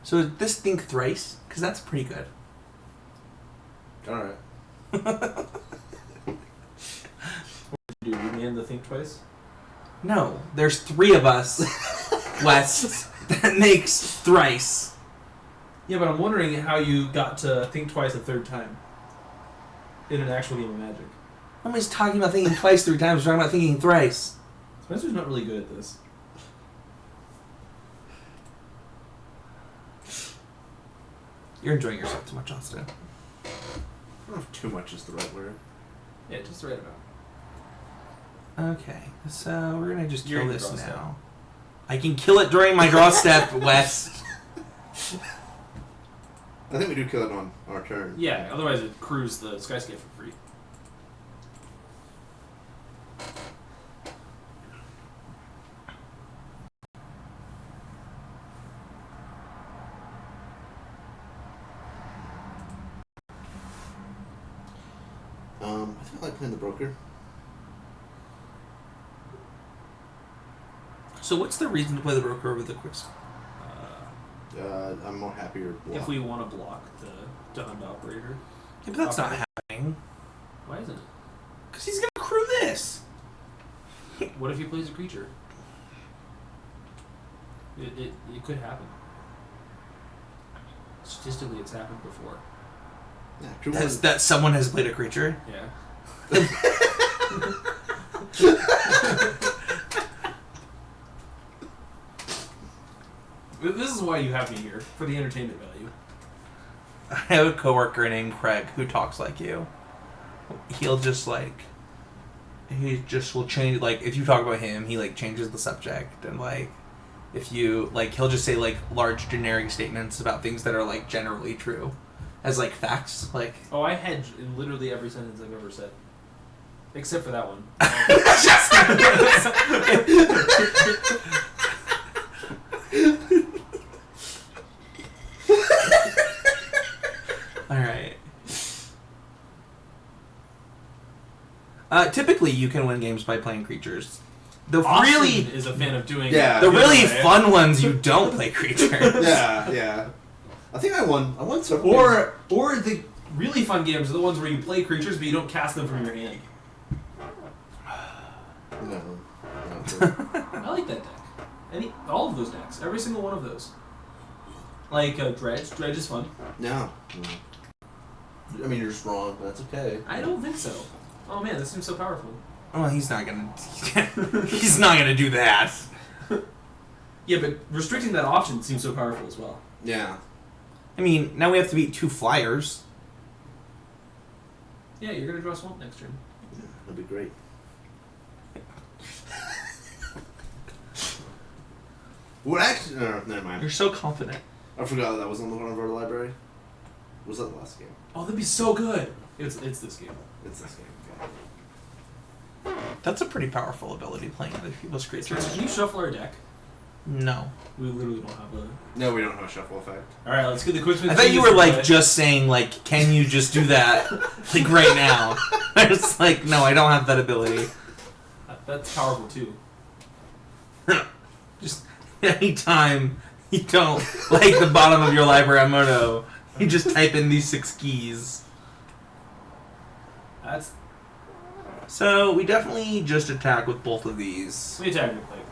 So is this Think Thrice? Because that's pretty good. Alright. Do you man the think twice? No, there's 3 of us, West, that makes thrice. Yeah, but I'm wondering how you got to think twice a third time in an actual game of Magic. Nobody's talking about thinking twice 3 times, we're talking about thinking thrice. Spencer's not really good at this. You're enjoying yourself too much, Austin. I don't know if too much is the right word. Yeah, just right about. Okay, so we're gonna just You're kill in your this draw step. now. I can kill it during my draw step, West. I think we do kill it on our turn. Yeah, otherwise it accrues the skyscape for free. I think I like playing the broker. So what's the reason to play the broker over the quick? I'm more happier. If we want to block the Hunt operator. Yeah, but that's not happening. Why isn't it? Because he's gonna crew this. What if he plays a creature? It could happen. Statistically, it's happened before. Yeah, crew That someone has played a creature. Yeah. This is why you have me here, for the entertainment value. I have a coworker named Craig who talks like you. He'll just like, he just will change, like, if you talk about him, he like changes the subject, and like, if you, like, he'll just say like large generic statements about things that are like generally true as like facts, like. Oh, I hedge in literally every sentence I've ever said. Except for that one. Alright. Typically, you can win games by playing creatures. The Austin really is a fan of doing Yeah. the really right? fun ones, you don't play creatures. Yeah. I think I won several games. Or the really fun games are the ones where you play creatures but you don't cast them from your hand. No. I like that deck. All of those decks. Every single one of those. Like Dredge. Dredge is fun. No. I mean, you're just wrong, but that's okay. I don't think so. Oh man, this seems so powerful. Well, he's not gonna. He's not gonna do that. Yeah, but restricting that option seems so powerful as well. Yeah. I mean, now we have to beat 2 flyers. Yeah, you're gonna draw Swamp next turn. Yeah, that'd be great. What actually? Never mind. You're so confident. I forgot that was on the one of our library. Was that the last game? Oh, that'd be so good. It's this game. It's this game. That's a pretty powerful ability, playing other people's creatures. Can you shuffle our deck? No. We literally don't have a. No, we don't have a shuffle effect. All right, let's get the quick. I thought you were like just saying like, can you just do that like right now? I was like, no, I don't have that ability. That's powerful too. Just anytime you don't like the bottom of your library mono, you just type in these 6 keys. That's So we definitely just attack with both of these. we attack with like,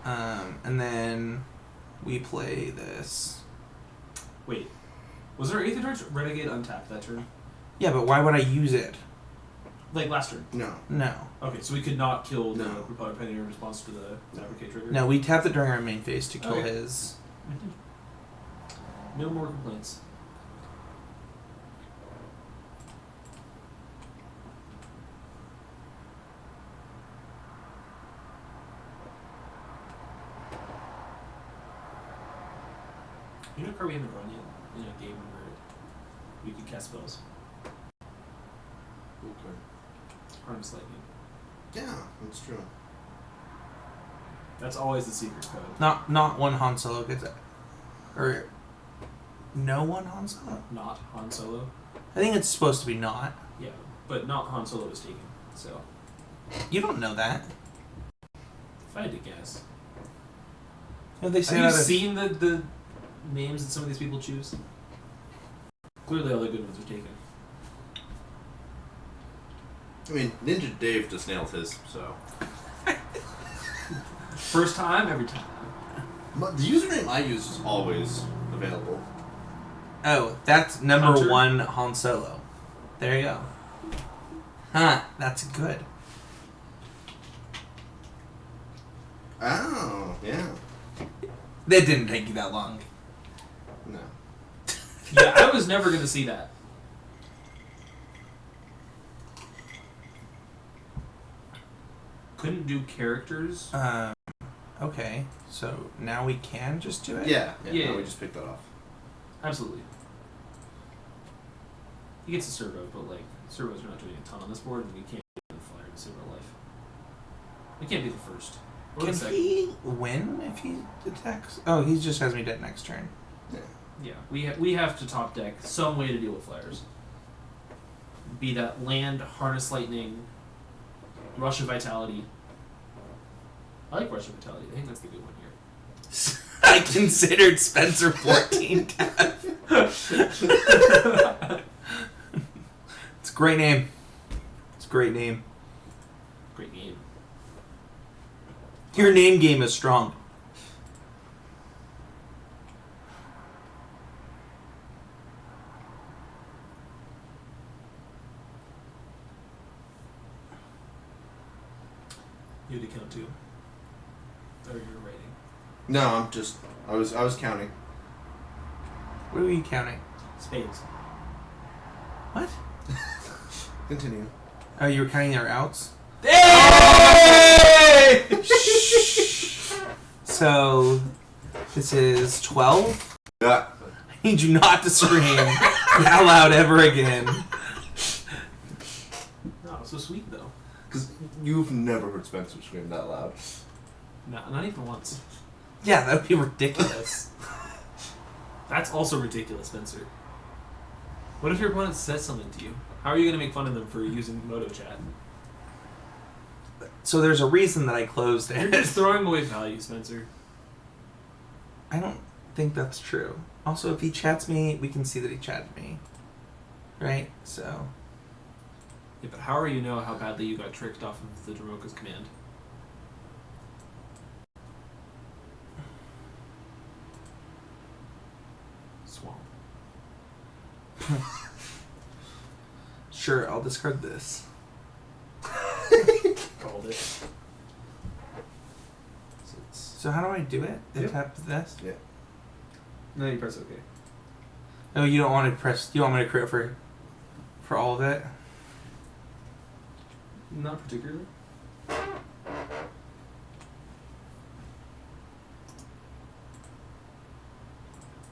yeah. And then we play this. Wait, was there Aether Renegade untapped that turn? Yeah, but why would I use it? Like last turn. No. No. Okay, so we could not kill the No. Republic Penny in response to the Fabricate trigger? No, we tapped it during our main phase to kill Okay. his. No more complaints. You know a card we haven't run yet in a game where we could cast spells? Okay. Harness Lightning. Yeah, that's true. That's always the secret code. Not one Han Solo gets it. Or no one Han Solo? Not Han Solo. I think it's supposed to be not. Yeah, but not Han Solo was taken. So You don't know that. if I had to guess, You know, they say have you that seen the names that some of these people choose? Clearly, all the good ones are taken. I mean, Ninja Dave just nailed his, so. First time, every time. But the username I use is always available. Oh, that's number Hunter? 1 Han Solo. There you go. Huh, that's good. Oh, yeah. That didn't take you that long. No. Yeah, I was never gonna see that. Couldn't do characters. Okay, so now we can just do it? Yeah, Yeah. no, we just picked that off. Absolutely. He gets a servo, but like servos are not doing a ton on this board, and we can't get the flyer to save our life. We can't be the first. Or the Can second. he win if he attacks? Oh, he just has me dead next turn. Yeah. Yeah, we have to top deck some way to deal with flyers. Be that land, harness lightning, rush of vitality. I like rush of vitality. I think that's the good one here. I considered Spencer 14 tap. It's a great name. It's a great name. Great game. Your name game is strong. You had to count two. Or you're rating. No, I'm just. I was counting. What are you counting? Spades. What? Continue. Oh, you were counting our outs? Hey! So, this is 12. Yeah. I need you not to scream that loud ever again. Oh, so sweet though. Because you've never heard Spencer scream that loud. No, not even once. Yeah, that would be ridiculous. That's also ridiculous, Spencer. What if your opponent says something to you? How are you going to make fun of them for using Moto Chat? So there's a reason that I closed You're it. just throwing away value, Spencer. I don't think that's true. Also, if he chats me, we can see that he chatted me. Right? So, Yeah, but how are you know how badly you got tricked off of the Dromoka's command? Swamp. sure, I'll discard this. Called it. So how do I do it? I Yep. tap this? Yeah. No, you press OK. Oh, you don't want to press... You want me to create for all of it? Not particularly.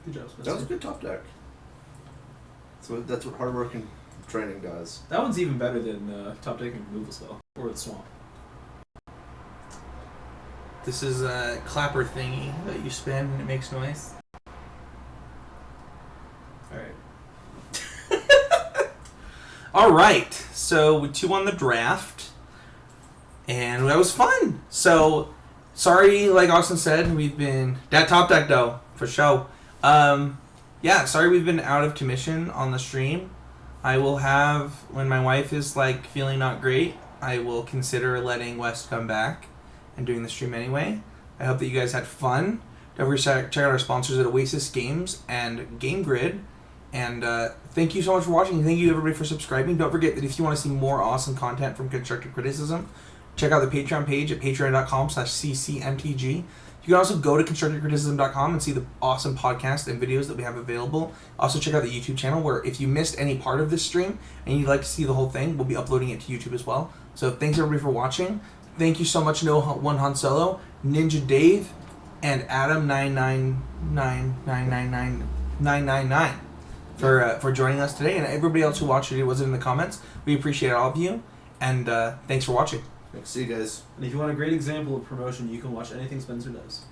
Good job, Spencer. That was a good top deck. So that's what hard work and training does. That one's even better than top decking removal spell or the swamp. This is a clapper thingy that you spin and it makes noise. All right. All right, so we 2 on the draft, and that was fun. So, sorry, like Austin said, we've been that top deck though for show. Yeah, sorry we've been out of commission on the stream. I will have when my wife is like feeling not great. I will consider letting West come back and doing the stream anyway. I hope that you guys had fun. Don't forget to check out our sponsors at Oasis Games and Game Grid. And thank you so much for watching. Thank you everybody for subscribing. Don't forget that if you want to see more awesome content from Constructive Criticism, check out the Patreon page at patreon.com/CCMTG. You can also go to constructivecriticism.com and see the awesome podcasts and videos that we have available. Also check out the YouTube channel where if you missed any part of this stream and you'd like to see the whole thing, we'll be uploading it to YouTube as well. So thanks everybody for watching. Thank you so much, No One Han Solo, Ninja Dave, and Adam 9999999 for joining us today, and everybody else who watched it was in the comments. We appreciate all of you, and thanks for watching. Thanks. See you guys. And if you want a great example of promotion, you can watch Anything Spencer Does.